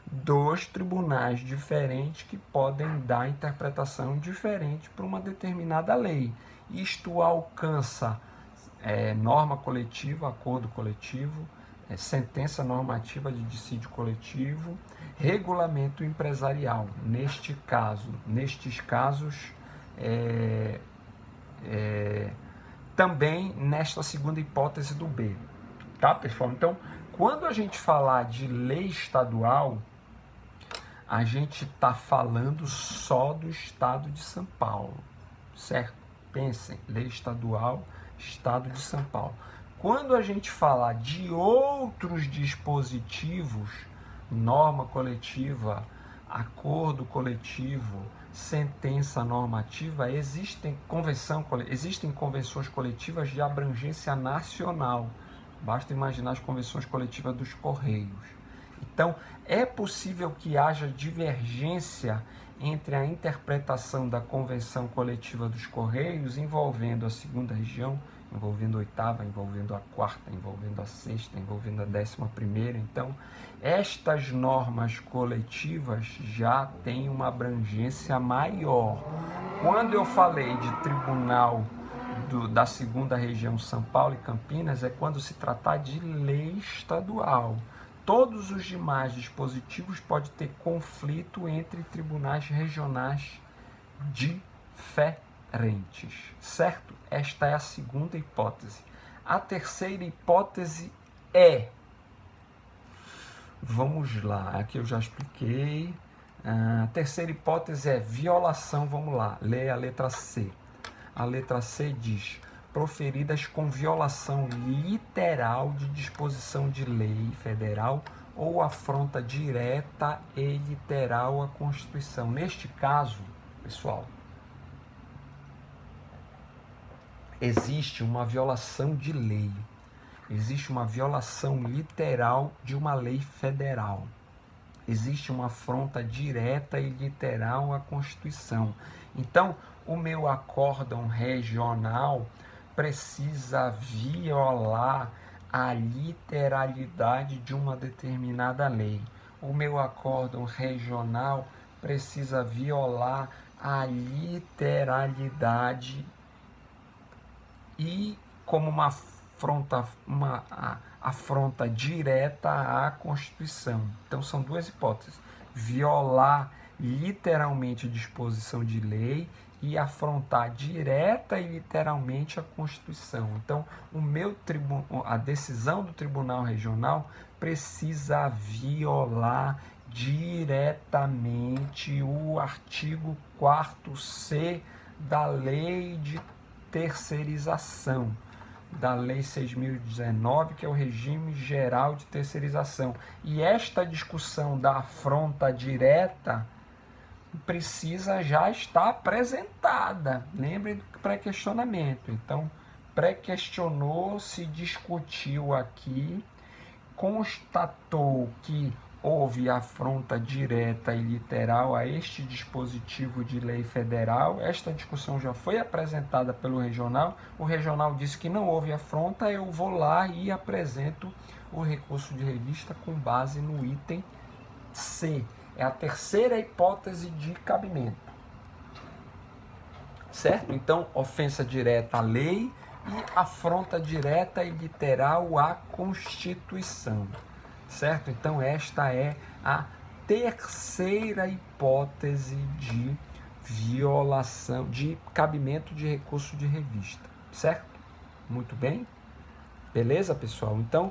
dois tribunais diferentes que podem dar interpretação diferente para uma determinada lei. Isto alcança norma coletiva, acordo coletivo, sentença normativa de dissídio coletivo, regulamento empresarial. Nestes casos, também nesta segunda hipótese do B. Tá, pessoal? Então, quando a gente falar de lei estadual, a gente está falando só do estado de São Paulo, certo? Pensem, lei estadual, estado de São Paulo. Quando a gente falar de outros dispositivos, norma coletiva, acordo coletivo, sentença normativa, existem convenções coletivas de abrangência nacional. Basta imaginar as convenções coletivas dos Correios. Então, é possível que haja divergência entre a interpretação da Convenção Coletiva dos Correios envolvendo a segunda região envolvendo a oitava, envolvendo a quarta, envolvendo a sexta, envolvendo a 11ª. Então, estas normas coletivas já têm uma abrangência maior. Quando eu falei de tribunal da segunda região, São Paulo e Campinas, é quando se tratar de lei estadual. Todos os demais dispositivos podem ter conflito entre tribunais regionais diferentes, certo? Esta é a segunda hipótese. A terceira hipótese é, vamos lá, aqui eu já expliquei. A terceira hipótese é violação, vamos lá, leia a letra C. A letra C diz, proferidas com violação literal de disposição de lei federal ou afronta direta e literal à Constituição. Neste caso, pessoal, existe uma violação de lei, existe uma violação literal de uma lei federal, existe uma afronta direta e literal à Constituição. Então, o meu acórdão regional precisa violar a literalidade de uma determinada lei. O meu acórdão regional precisa violar a literalidade e como uma afronta direta à Constituição. Então, são duas hipóteses. Violar literalmente a disposição de lei e afrontar direta e literalmente a Constituição. Então, a decisão do Tribunal Regional precisa violar diretamente o artigo 4º da Lei de Terceirização, da Lei 6.019, que é o regime geral de terceirização. E esta discussão da afronta direta precisa já estar apresentada. Lembre do pré-questionamento. Então, pré-questionou, se discutiu aqui, constatou que houve afronta direta e literal a este dispositivo de lei federal. Esta discussão já foi apresentada pelo regional. O regional disse que não houve afronta. Eu vou lá e apresento o recurso de revista com base no item C. É a terceira hipótese de cabimento. Certo? Então, ofensa direta à lei e afronta direta e literal à Constituição. Certo? Então, esta é a terceira hipótese de violação, de cabimento de recurso de revista. Certo? Muito bem? Beleza, pessoal? Então,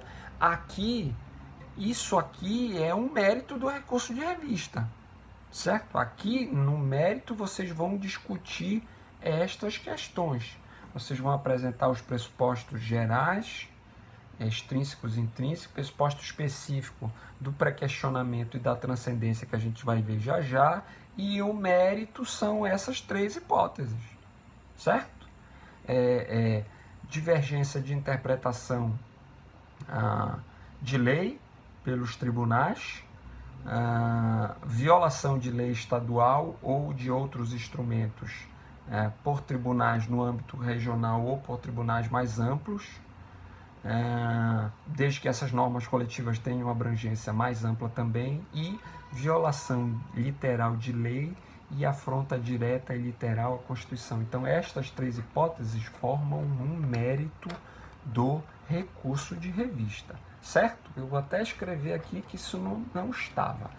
isso aqui é um mérito do recurso de revista. Certo? Aqui, no mérito, vocês vão discutir estas questões. Vocês vão apresentar os pressupostos gerais, extrínsecos e intrínsecos, pressuposto específico do pré-questionamento e da transcendência que a gente vai ver já já, e o mérito são essas três hipóteses, certo? Divergência de interpretação de lei pelos tribunais, violação de lei estadual ou de outros instrumentos por tribunais no âmbito regional ou por tribunais mais amplos, desde que essas normas coletivas tenham uma abrangência mais ampla também, e violação literal de lei e afronta direta e literal à Constituição. Então, estas três hipóteses formam um mérito do recurso de revista, certo? Eu vou até escrever aqui que isso não estava.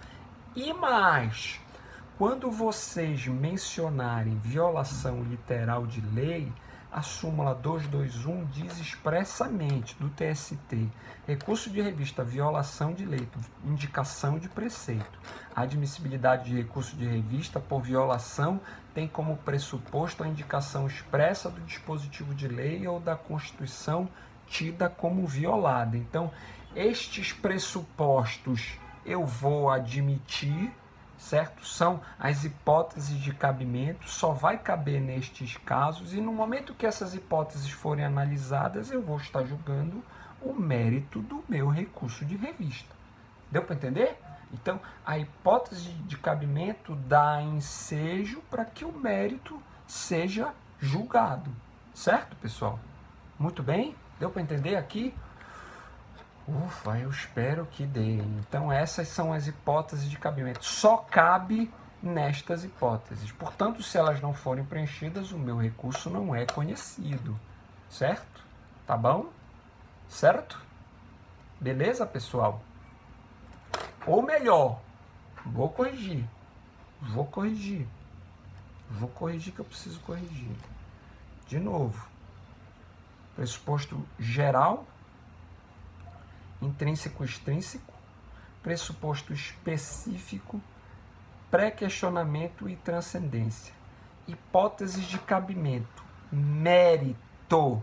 E mais, quando vocês mencionarem violação literal de lei, a súmula 221 diz expressamente do TST, recurso de revista, violação de lei, indicação de preceito. A admissibilidade de recurso de revista por violação tem como pressuposto a indicação expressa do dispositivo de lei ou da Constituição tida como violada. Então, estes pressupostos eu vou admitir, certo? São as hipóteses de cabimento, só vai caber nestes casos, e no momento que essas hipóteses forem analisadas, eu vou estar julgando o mérito do meu recurso de revista. Deu para entender? Então, a hipótese de cabimento dá ensejo para que o mérito seja julgado. Certo, pessoal? Muito bem? Deu para entender aqui? Ufa, eu espero que dê. Então essas são as hipóteses de cabimento. Só cabe nestas hipóteses. Portanto, se elas não forem preenchidas, o meu recurso não é conhecido. Certo? Tá bom? Certo? Beleza, pessoal? Ou melhor, vou corrigir que eu preciso corrigir. De novo, pressuposto geral, intrínseco, extrínseco, pressuposto específico, pré-questionamento e transcendência. Hipóteses de cabimento, mérito.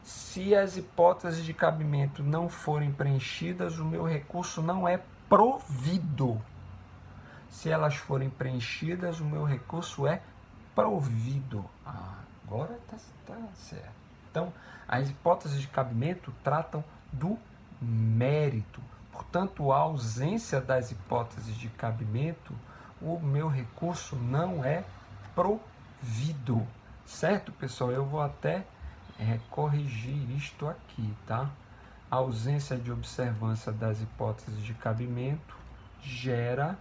Se as hipóteses de cabimento não forem preenchidas, o meu recurso não é provido. Se elas forem preenchidas, o meu recurso é provido. Agora tá certo. Então, as hipóteses de cabimento tratam do mérito. Portanto, a ausência das hipóteses de cabimento, o meu recurso não é provido. Certo, pessoal? Eu vou até corrigir isto aqui, tá? A ausência de observância das hipóteses de cabimento gera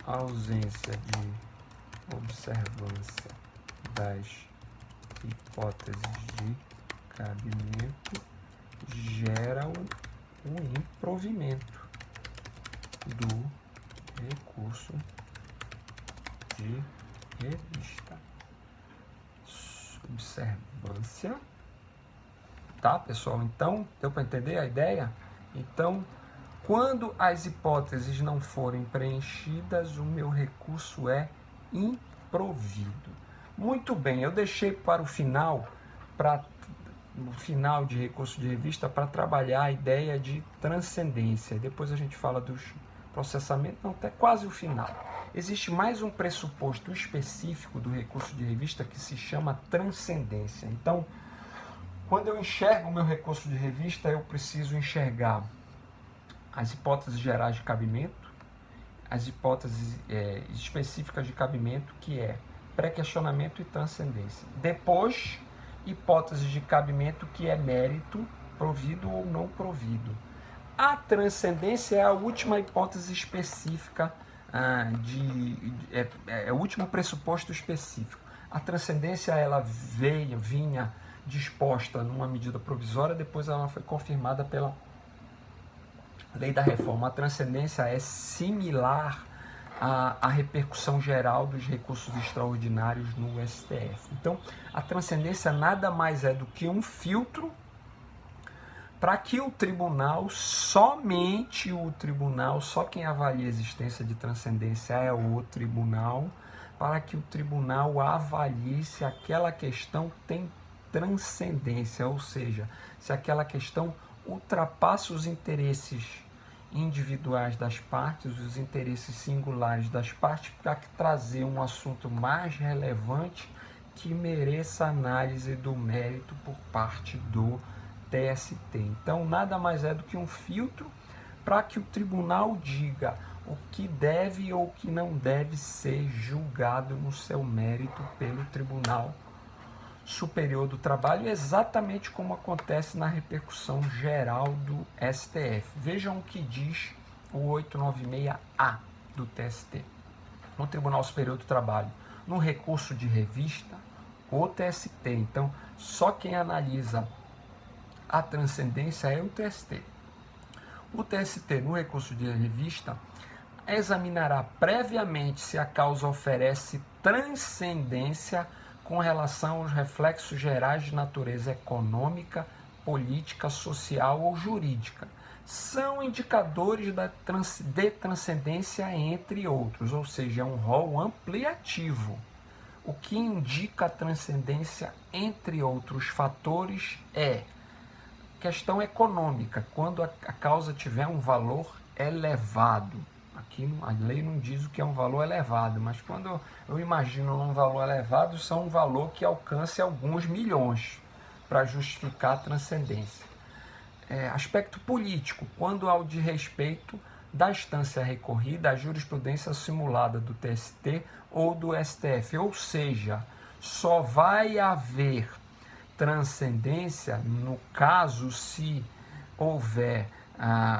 ausência de observância das hipóteses de cabimento gera o improvimento do recurso de revista. Observância. Tá, pessoal? Então, deu para entender a ideia? Então, quando as hipóteses não forem preenchidas, o meu recurso é improvido. Muito bem, eu deixei para o final, no final de recurso de revista, para trabalhar a ideia de transcendência. Depois a gente fala dos processamentos, não, até quase o final. Existe mais um pressuposto específico do recurso de revista que se chama transcendência. Então, quando eu enxergo o meu recurso de revista, eu preciso enxergar as hipóteses gerais de cabimento, as hipóteses específicas de cabimento, que é pré-questionamento e transcendência. Depois, hipóteses de cabimento, que é mérito, provido ou não provido. A transcendência é a última hipótese específica, é o último pressuposto específico. A transcendência, ela vinha disposta numa medida provisória, depois ela foi confirmada pela Lei da Reforma. A transcendência é similar à repercussão geral dos recursos extraordinários no STF. Então, a transcendência nada mais é do que um filtro para que o tribunal, somente o tribunal, só quem avalia a existência de transcendência é o tribunal, para que o tribunal avalie se aquela questão tem transcendência, ou seja, se aquela questão ultrapassa os interesses individuais das partes, os interesses singulares das partes, para trazer um assunto mais relevante que mereça análise do mérito por parte do TST. Então, nada mais é do que um filtro para que o tribunal diga o que deve ou o que não deve ser julgado no seu mérito pelo Tribunal Superior do Trabalho, exatamente como acontece na repercussão geral do STF. Vejam o que diz o 896A do TST. No Tribunal Superior do Trabalho, no recurso de revista, o TST. Então, só quem analisa a transcendência é o TST. O TST, no recurso de revista, examinará previamente se a causa oferece transcendência com relação aos reflexos gerais de natureza econômica, política, social ou jurídica. São indicadores de transcendência, entre outros, ou seja, é um rol ampliativo. O que indica a transcendência, entre outros fatores, é questão econômica, quando a causa tiver um valor elevado. Aqui a lei não diz o que é um valor elevado, mas quando eu imagino um valor elevado, são um valor que alcance alguns milhões para justificar a transcendência. Aspecto político, quando há o de respeito da instância recorrida à jurisprudência simulada do TST ou do STF, ou seja, só vai haver transcendência no caso se houver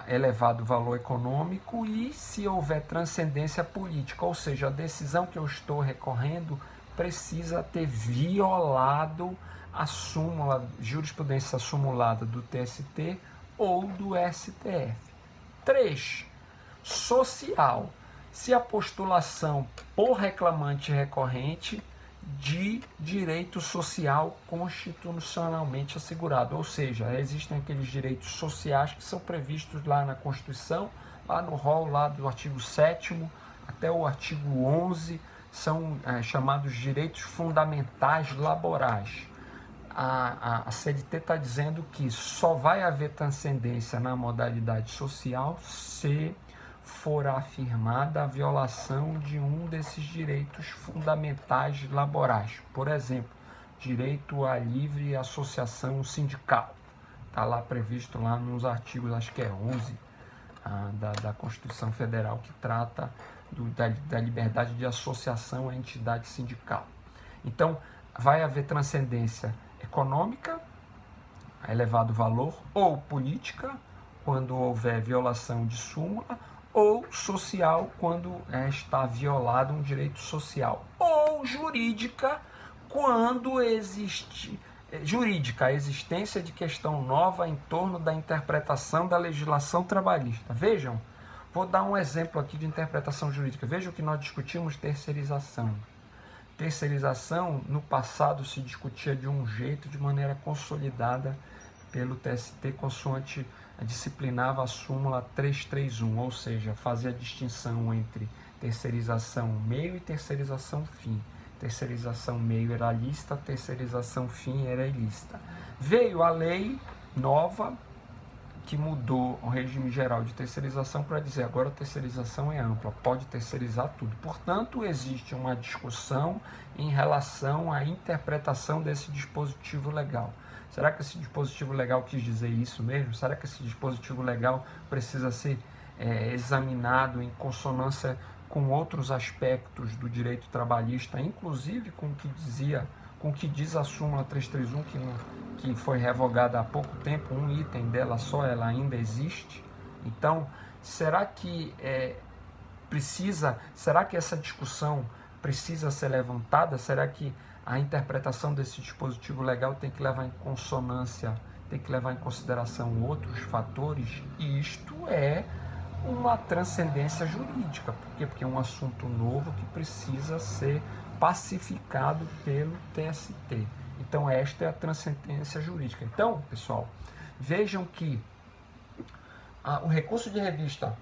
elevado valor econômico e se houver transcendência política, ou seja, a decisão que eu estou recorrendo precisa ter violado a súmula, jurisprudência sumulada do TST ou do STF. 3. Social. Se a postulação por reclamante recorrente de direito social constitucionalmente assegurado, ou seja, existem aqueles direitos sociais que são previstos lá na Constituição, lá no rol lá do artigo 7º até o artigo 11, são chamados direitos fundamentais laborais. A CLT está dizendo que só vai haver transcendência na modalidade social se for afirmada a violação de um desses direitos fundamentais laborais. Por exemplo, direito à livre associação sindical. Está lá previsto lá nos artigos, acho que é 11 da Constituição Federal, que trata da liberdade de associação à entidade sindical. Então, vai haver transcendência econômica, elevado valor, ou política, quando houver violação de súmula, ou social, quando está violado um direito social, ou jurídica, quando existe a existência de questão nova em torno da interpretação da legislação trabalhista. Vejam, vou dar um exemplo aqui de interpretação jurídica. Vejam que nós discutimos terceirização. Terceirização, no passado, se discutia de um jeito, de maneira consolidada pelo TST, consoante disciplinava a súmula 331, ou seja, fazia a distinção entre terceirização meio e terceirização fim. Terceirização meio era lícita, terceirização fim era ilícita. Veio a lei nova que mudou o regime geral de terceirização para dizer agora a terceirização é ampla, pode terceirizar tudo. Portanto, existe uma discussão em relação à interpretação desse dispositivo legal. Será que esse dispositivo legal quis dizer isso mesmo? Será que esse dispositivo legal precisa ser examinado em consonância com outros aspectos do direito trabalhista, inclusive com o que diz a súmula 331, que foi revogada há pouco tempo, um item dela só, ela ainda existe? Então, será que essa discussão precisa ser levantada? Será que a interpretação desse dispositivo legal tem que levar em consonância, tem que levar em consideração outros fatores? E isto é uma transcendência jurídica. Por quê? Porque é um assunto novo que precisa ser pacificado pelo TST. Então, esta é a transcendência jurídica. Então, pessoal, vejam que o recurso de revista,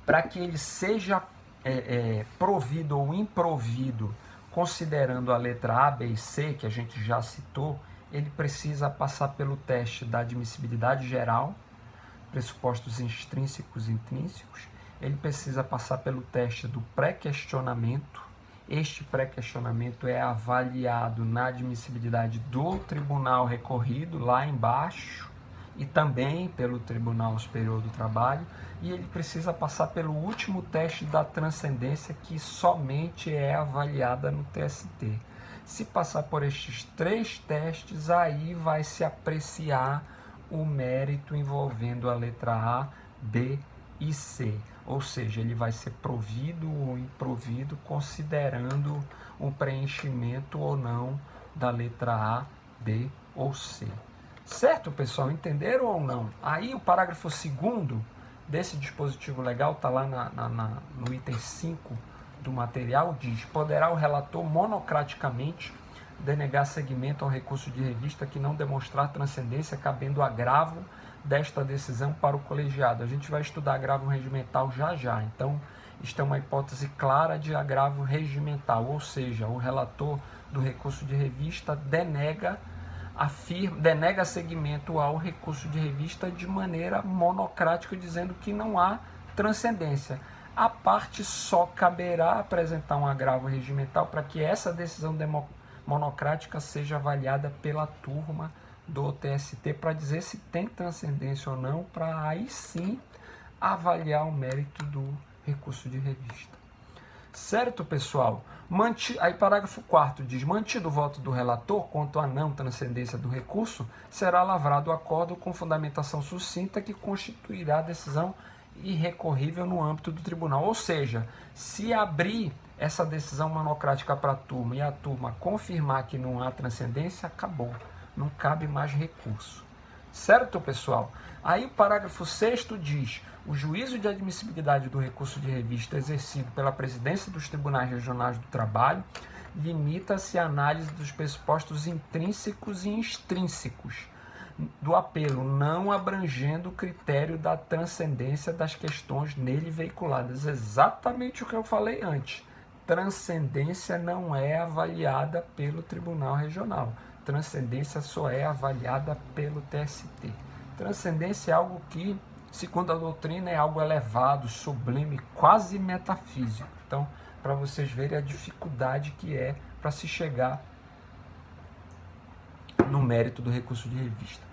para que ele seja provido ou improvido, considerando a letra A, B e C, que a gente já citou, ele precisa passar pelo teste da admissibilidade geral, pressupostos extrínsecos e intrínsecos, ele precisa passar pelo teste do pré-questionamento. Este pré-questionamento é avaliado na admissibilidade do tribunal recorrido, lá embaixo, e também pelo Tribunal Superior do Trabalho, e ele precisa passar pelo último teste da transcendência, que somente é avaliada no TST. Se passar por estes 3 testes, aí vai se apreciar o mérito envolvendo a letra A, B e C. Ou seja, ele vai ser provido ou improvido considerando o preenchimento ou não da letra A, B ou C. Certo, pessoal? Entenderam ou não? Aí o parágrafo 2º desse dispositivo legal, está lá no item 5 do material, diz: poderá o relator monocraticamente denegar seguimento ao recurso de revista que não demonstrar transcendência, cabendo agravo desta decisão para o colegiado. A gente vai estudar agravo regimental já. Então, isto é uma hipótese clara de agravo regimental, ou seja, o relator do recurso de revista denega seguimento ao recurso de revista de maneira monocrática, dizendo que não há transcendência. A parte só caberá apresentar um agravo regimental para que essa decisão monocrática seja avaliada pela turma do TST para dizer se tem transcendência ou não, para aí sim avaliar o mérito do recurso de revista. Certo, pessoal? Aí, parágrafo 4º diz: mantido o voto do relator quanto à não transcendência do recurso, será lavrado o acordo com fundamentação sucinta que constituirá a decisão irrecorrível no âmbito do tribunal. Ou seja, se abrir essa decisão monocrática para a turma e a turma confirmar que não há transcendência, acabou. Não cabe mais recurso. Certo, pessoal? Aí o parágrafo 6º diz: o juízo de admissibilidade do recurso de revista exercido pela presidência dos tribunais regionais do trabalho limita-se à análise dos pressupostos intrínsecos e extrínsecos do apelo, não abrangendo o critério da transcendência das questões nele veiculadas. Exatamente o que eu falei antes. Transcendência não é avaliada pelo Tribunal Regional. Transcendência só é avaliada pelo TST. Transcendência é algo que, segundo a doutrina, é algo elevado, sublime, quase metafísico. Então, para vocês verem a dificuldade que é para se chegar no mérito do recurso de revista.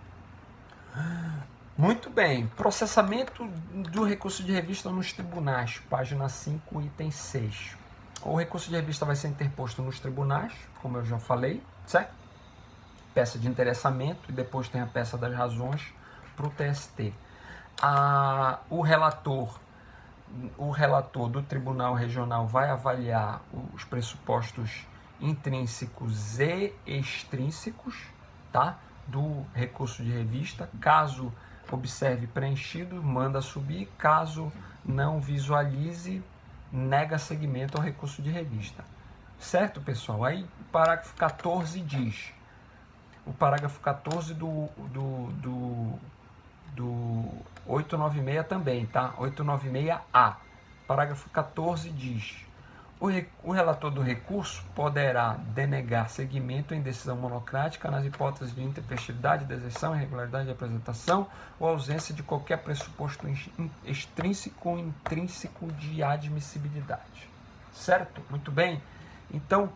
Muito bem, processamento do recurso de revista nos tribunais, página 5, item 6. O recurso de revista vai ser interposto nos tribunais, como eu já falei, certo? Peça de interessamento, e depois tem a peça das razões para o TST. O relator do Tribunal Regional vai avaliar os pressupostos intrínsecos e extrínsecos, tá, do recurso de revista. Caso observe preenchido, manda subir. Caso não visualize, nega seguimento ao recurso de revista. Certo, pessoal? Aí o parágrafo 14 diz... O parágrafo 14 do 896 também, tá? 896A. Parágrafo 14 diz: o relator do recurso poderá denegar seguimento em decisão monocrática nas hipóteses de intempestividade, deserção, irregularidade de apresentação ou ausência de qualquer pressuposto extrínseco ou intrínseco de admissibilidade. Certo? Muito bem. Então,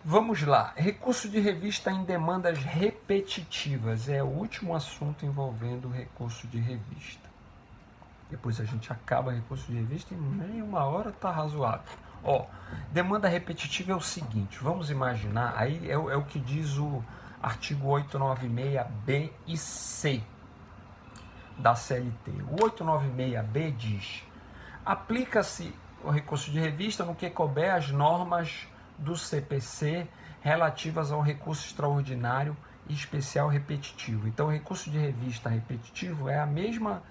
vamos lá. Recurso de revista em demandas repetitivas. É o último assunto envolvendo o recurso de revista. Depois a gente acaba o recurso de revista e em uma hora está razoável. Demanda repetitiva é o seguinte. Vamos imaginar, aí é o que diz o artigo 896B e C da CLT. O 896B diz: aplica-se o recurso de revista no que couber as normas do CPC relativas ao recurso extraordinário e especial repetitivo. Então, o recurso de revista repetitivo é a mesma,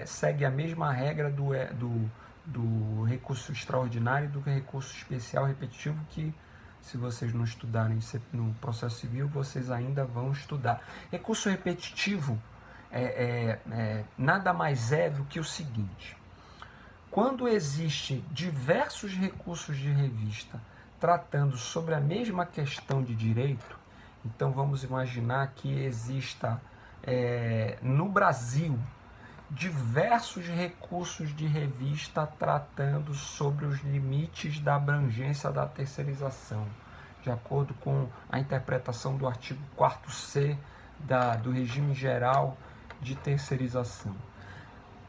segue a mesma regra do recurso extraordinário e do recurso especial repetitivo, que, se vocês não estudarem no processo civil, vocês ainda vão estudar. Recurso repetitivo nada mais é do que o seguinte: quando existe diversos recursos de revista tratando sobre a mesma questão de direito, então vamos imaginar que exista no Brasil diversos recursos de revista tratando sobre os limites da abrangência da terceirização, de acordo com a interpretação do artigo 4C do regime geral de terceirização.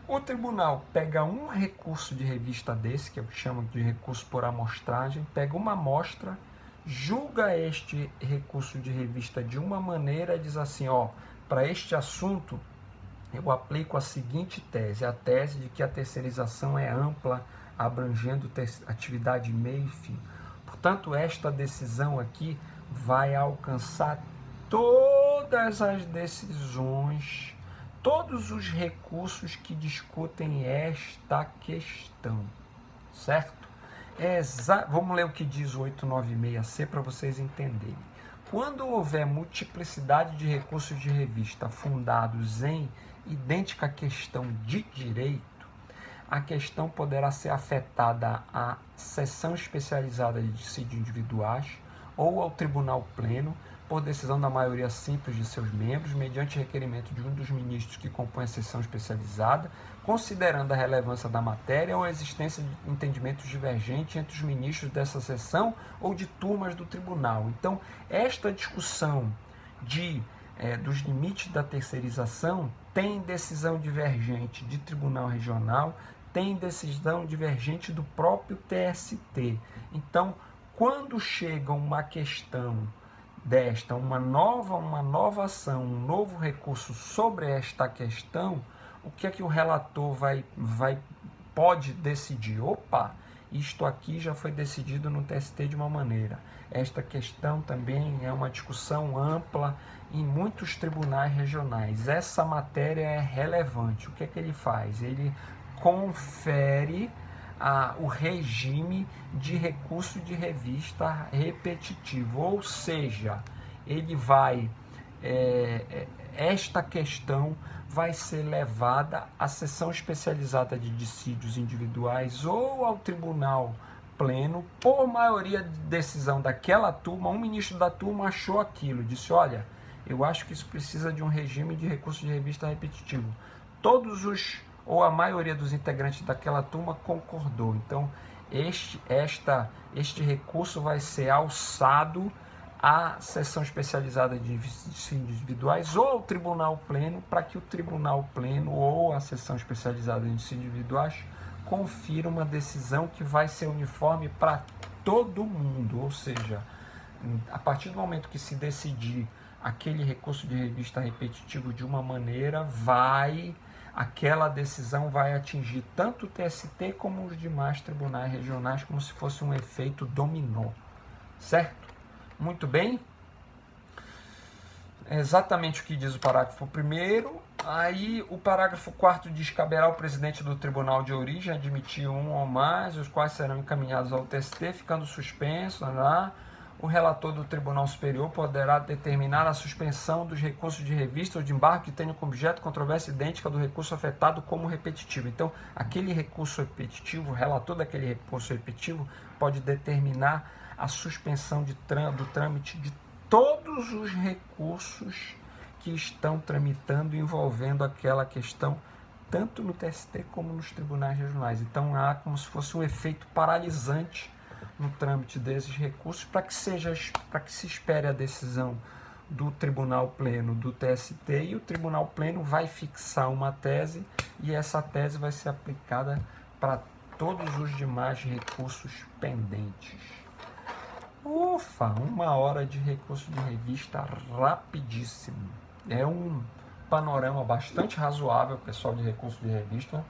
O tribunal pega um recurso de revista desse, que é o que chama de recurso por amostragem, pega uma amostra, julga este recurso de revista de uma maneira e diz assim: para este assunto eu aplico a seguinte tese, a tese de que a terceirização é ampla, abrangendo atividade meio e fim. Portanto, esta decisão aqui vai alcançar todas as decisões, todos os recursos que discutem esta questão, certo? Vamos ler o que diz o 896C para vocês entenderem. Quando houver multiplicidade de recursos de revista fundados em idêntica questão de direito, a questão poderá ser afetada à seção especializada de dissídio individuais ou ao tribunal pleno, por decisão da maioria simples de seus membros, mediante requerimento de um dos ministros que compõe a seção especializada, considerando a relevância da matéria ou a existência de entendimentos divergentes entre os ministros dessa seção ou de turmas do tribunal. Então, esta discussão dos limites da terceirização tem decisão divergente de tribunal regional, tem decisão divergente do próprio TST. Então, quando chega uma questão desta, uma nova ação, um novo recurso sobre esta questão, o que é que o relator pode decidir? Opa, isto aqui já foi decidido no TST de uma maneira. Esta questão também é uma discussão ampla em muitos tribunais regionais. Essa matéria é relevante. O que é que ele faz? Ele confere o regime de recurso de revista repetitivo, ou seja, ele vai, esta questão vai ser levada à sessão especializada de dissídios individuais ou ao tribunal pleno, por maioria de decisão daquela turma. Um ministro da turma achou aquilo, disse, olha, eu acho que isso precisa de um regime de recurso de revista repetitivo. Todos os, ou a maioria dos integrantes daquela turma concordou. Então, este recurso vai ser alçado à sessão especializada de dissídios individuais ou ao tribunal pleno, para que o tribunal pleno ou a sessão especializada de dissídios individuais confira uma decisão que vai ser uniforme para todo mundo. Ou seja, a partir do momento que se decidir aquele recurso de revista repetitivo de uma maneira, aquela decisão vai atingir tanto o TST como os demais tribunais regionais, como se fosse um efeito dominó, certo? Muito bem. É exatamente o que diz o parágrafo 1º. Aí o parágrafo 4º diz que caberá ao presidente do tribunal de origem admitir um ou mais, os quais serão encaminhados ao TST, ficando suspenso, o relator do Tribunal Superior poderá determinar a suspensão dos recursos de revista ou de embargo que tenham como objeto controvérsia idêntica do recurso afetado como repetitivo. Então, aquele recurso repetitivo, o relator daquele recurso repetitivo pode determinar a suspensão do trâmite de todos os recursos que estão tramitando envolvendo aquela questão, tanto no TST como nos tribunais regionais. Então, há como se fosse um efeito paralisante no trâmite desses recursos, para que se espere a decisão do Tribunal Pleno do TST, e o Tribunal Pleno vai fixar uma tese, e essa tese vai ser aplicada para todos os demais recursos pendentes. Ufa, 1 hora de recurso de revista rapidíssimo. É um panorama bastante razoável, pessoal, de recurso de revista.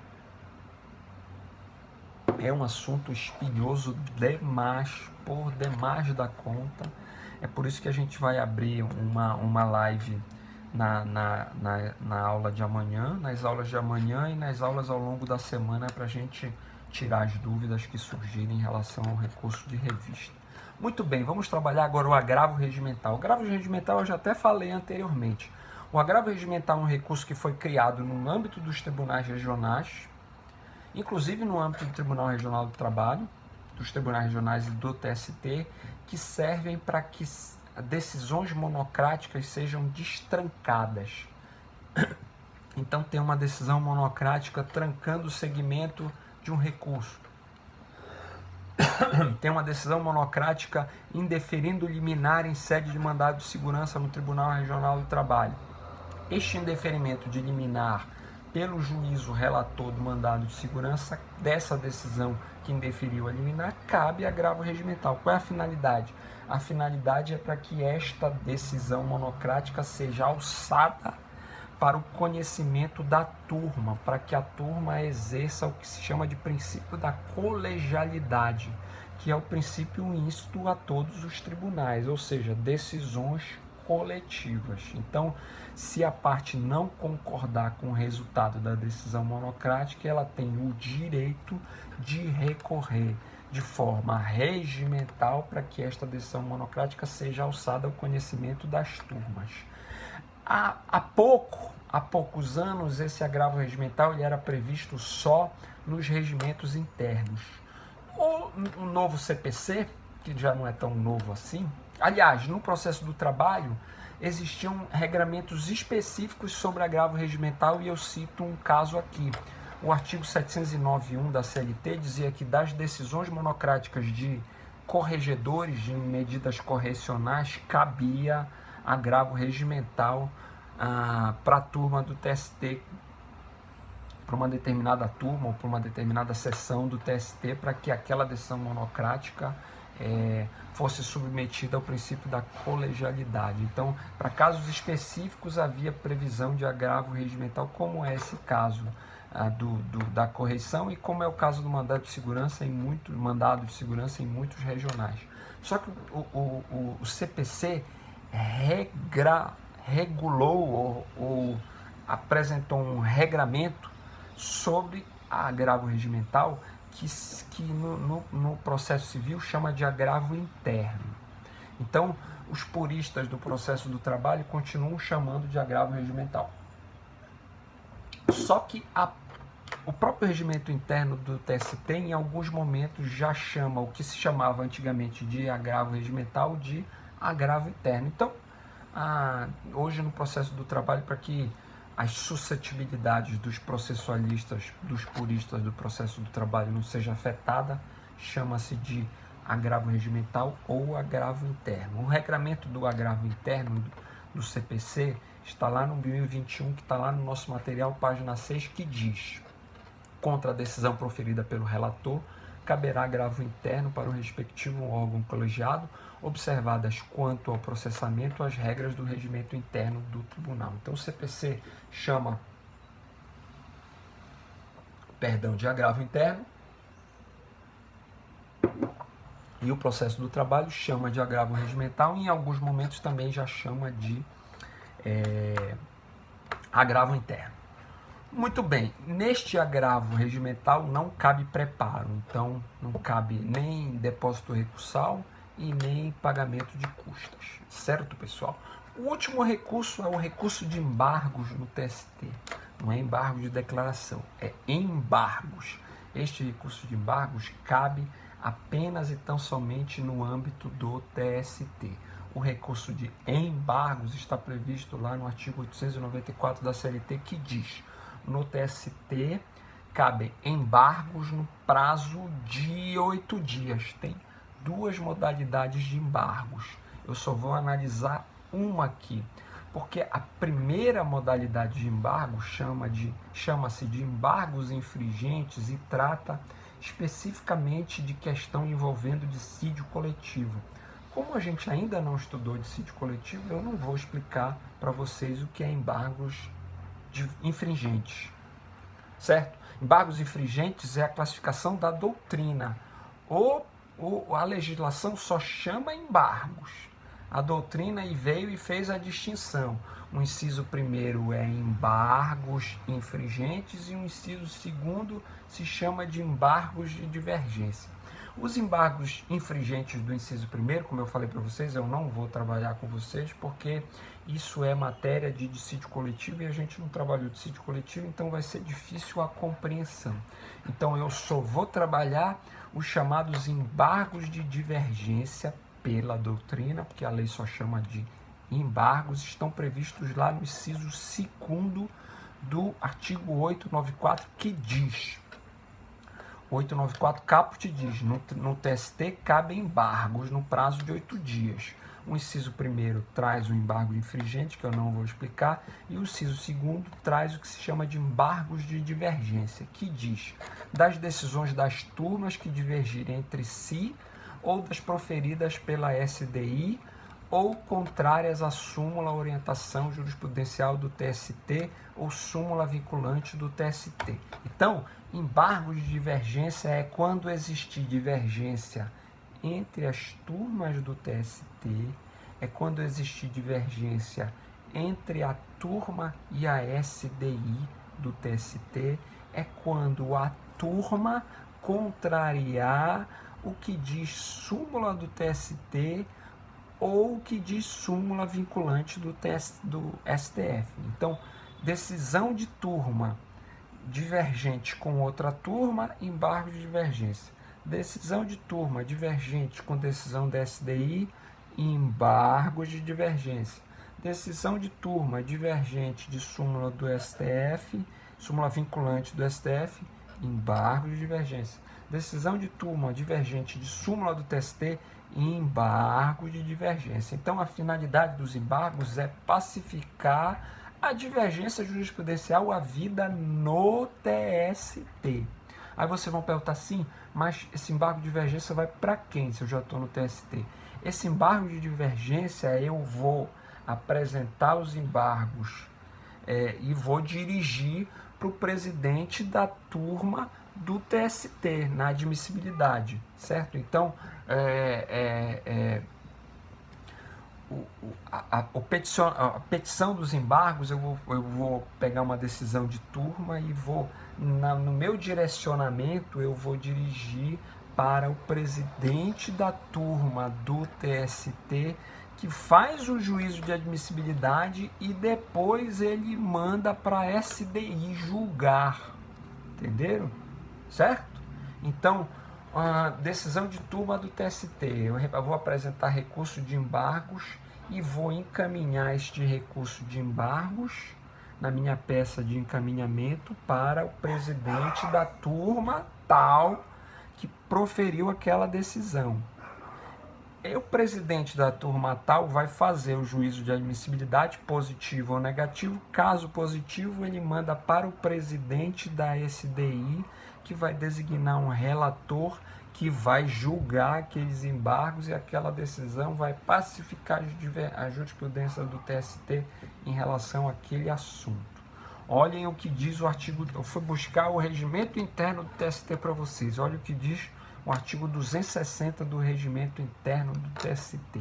É um assunto espinhoso demais, por demais da conta. É por isso que a gente vai abrir uma live na aula de amanhã, nas aulas de amanhã e nas aulas ao longo da semana, para a gente tirar as dúvidas que surgirem em relação ao recurso de revista. Muito bem, vamos trabalhar agora o agravo regimental. O agravo regimental eu já até falei anteriormente. O agravo regimental é um recurso que foi criado no âmbito dos tribunais regionais, inclusive no âmbito do Tribunal Regional do Trabalho, dos tribunais regionais e do TST, que servem para que decisões monocráticas sejam destrancadas. Então, tem uma decisão monocrática trancando o segmento de um recurso. Tem uma decisão monocrática indeferindo liminar em sede de mandado de segurança no Tribunal Regional do Trabalho. Este indeferimento de liminar pelo juízo relator do mandado de segurança dessa decisão que indeferiu a liminar, cabe agravo regimental. Qual é a finalidade? A finalidade é para que esta decisão monocrática seja alçada para o conhecimento da turma, para que a turma exerça o que se chama de princípio da colegialidade, que é o princípio íncito a todos os tribunais, ou seja, decisões coletivas. Então, se a parte não concordar com o resultado da decisão monocrática, ela tem o direito de recorrer de forma regimental para que esta decisão monocrática seja alçada ao conhecimento das turmas. Há poucos anos, esse agravo regimental ele era previsto só nos regimentos internos. O novo CPC, que já não é tão novo assim, aliás, no processo do trabalho, existiam regramentos específicos sobre agravo regimental, e eu cito um caso aqui. O artigo 709.1 da CLT dizia que das decisões monocráticas de corregedores de medidas correcionais cabia agravo regimental para a turma do TST para uma determinada turma ou para uma determinada sessão do TST para que aquela decisão monocrática fosse submetida ao princípio da colegialidade. Então, para casos específicos havia previsão de agravo regimental, como é esse caso da correição e como é o caso do mandado de segurança em muitos regionais. Só que o CPC regulou ou apresentou um regramento sobre agravo regimental que no processo civil chama de agravo interno. Então, os puristas do processo do trabalho continuam chamando de agravo regimental. Só que o próprio regimento interno do TST, em alguns momentos, já chama o que se chamava antigamente de agravo regimental de agravo interno. Então, hoje no processo do trabalho, para que as suscetibilidades dos processualistas, dos puristas do processo do trabalho não seja afetada, chama-se de agravo regimental ou agravo interno. O regramento do agravo interno do CPC está lá no 1021, que está lá no nosso material, página 6, que diz: contra a decisão proferida pelo relator, caberá agravo interno para o respectivo órgão colegiado, observadas quanto ao processamento as regras do regimento interno do tribunal. Então o CPC chama, de agravo interno, e o processo do trabalho chama de agravo regimental, e em alguns momentos também já chama de agravo interno. Muito bem, neste agravo regimental não cabe preparo, então não cabe nem depósito recursal e nem pagamento de custas, certo, pessoal? O último recurso é o recurso de embargos no TST, não é embargo de declaração, é embargos. Este recurso de embargos cabe apenas e tão somente no âmbito do TST. O recurso de embargos está previsto lá no artigo 894 da CLT, que diz: no TST cabem embargos no prazo de 8 dias. Tem duas modalidades de embargos. Eu só vou analisar uma aqui, porque a primeira modalidade de embargo chama-se de embargos infringentes e trata especificamente de questão envolvendo dissídio coletivo. Como a gente ainda não estudou dissídio coletivo, eu não vou explicar para vocês o que é embargos infringentes, certo? Embargos infringentes é a classificação da doutrina. A legislação só chama embargos. A doutrina veio e fez a distinção. O inciso primeiro é embargos infringentes e o inciso segundo se chama de embargos de divergência. Os embargos infringentes do inciso primeiro, como eu falei para vocês, eu não vou trabalhar com vocês porque isso é matéria de dissídio coletivo e a gente não trabalhou dissídio coletivo, então vai ser difícil a compreensão. Então eu só vou trabalhar os chamados embargos de divergência pela doutrina, porque a lei só chama de embargos, estão previstos lá no inciso 2º do artigo 894, que diz: 894 caput diz: no TST cabem embargos no prazo de 8 dias. O inciso primeiro traz o embargo infringente, que eu não vou explicar, e o inciso segundo traz o que se chama de embargos de divergência, que diz: das decisões das turmas que divergirem entre si ou das proferidas pela SDI ou contrárias à súmula orientação jurisprudencial do TST ou súmula vinculante do TST. Então, embargo de divergência é quando existir divergência entre as turmas do TST, é quando existir divergência entre a turma e a SDI do TST, é quando a turma contrariar o que diz súmula do TST ou o que diz súmula vinculante do STF. Então, decisão de turma divergente com outra turma, embargo de divergência. Decisão de turma divergente com decisão da SDI, embargo de divergência. Decisão de turma divergente de súmula do STF, súmula vinculante do STF, embargo de divergência. Decisão de turma divergente de súmula do TST, embargo de divergência. Então, a finalidade dos embargos é pacificar A divergência jurisprudencial havida no TST. Aí vocês vão perguntar assim, mas esse embargo de divergência vai para quem se eu já estou no TST? Esse embargo de divergência eu vou apresentar os embargos e vou dirigir para o presidente da turma do TST na admissibilidade, certo? Então, a petição dos embargos, eu vou pegar uma decisão de turma e no meu direcionamento, eu vou dirigir para o presidente da turma do TST, que faz o juízo de admissibilidade e depois ele manda para a SDI julgar. Entenderam? Certo? Então, a decisão de turma do TST, eu vou apresentar recurso de embargos e vou encaminhar este recurso de embargos na minha peça de encaminhamento para o presidente da turma tal que proferiu aquela decisão. E o presidente da turma tal vai fazer o juízo de admissibilidade, positivo ou negativo. Caso positivo, ele manda para o presidente da SDI, que vai designar um relator que vai julgar aqueles embargos e aquela decisão vai pacificar a jurisprudência do TST em relação àquele assunto. Olhem o que diz o artigo, eu fui buscar o regimento interno do TST para vocês, olha o que diz o artigo 260 do regimento interno do TST.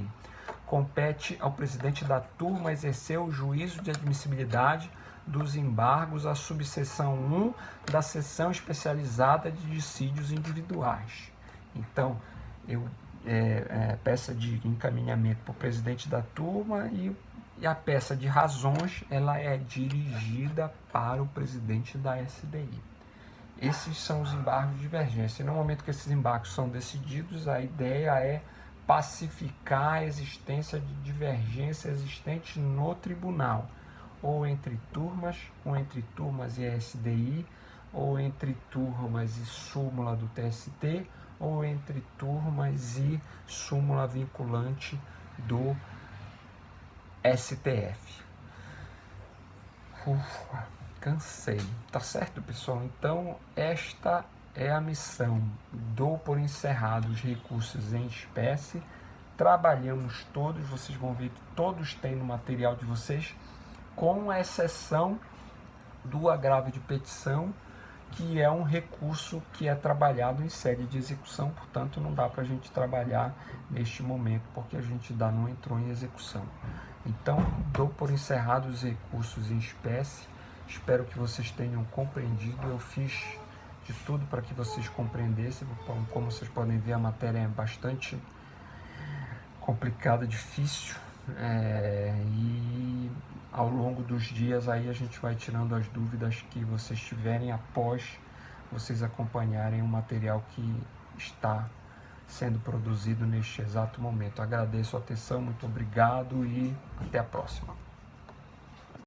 Compete ao presidente da turma exercer o juízo de admissibilidade dos embargos, a subseção 1 da seção especializada de dissídios individuais. Então, peça de encaminhamento para o presidente da turma e a peça de razões, ela é dirigida para o presidente da SDI. Esses são os embargos de divergência. E no momento que esses embargos são decididos, a ideia é pacificar a existência de divergência existente no tribunal, ou entre turmas e SDI, ou entre turmas e súmula do TST, ou entre turmas e súmula vinculante do STF. Ufa, cansei. Tá certo, pessoal? Então, esta é a missão. Dou por encerrado os recursos em espécie. Trabalhamos todos, vocês vão ver que todos têm no material de vocês, com exceção do agravo de petição, que é um recurso que é trabalhado em sede de execução, portanto não dá para a gente trabalhar neste momento, porque a gente ainda não entrou em execução. Então, dou por encerrados os recursos em espécie, espero que vocês tenham compreendido, eu fiz de tudo para que vocês compreendessem, como vocês podem ver a matéria é bastante complicada, difícil, e ao longo dos dias aí a gente vai tirando as dúvidas que vocês tiverem após vocês acompanharem o material que está sendo produzido neste exato momento. Agradeço a atenção, muito obrigado e até a próxima.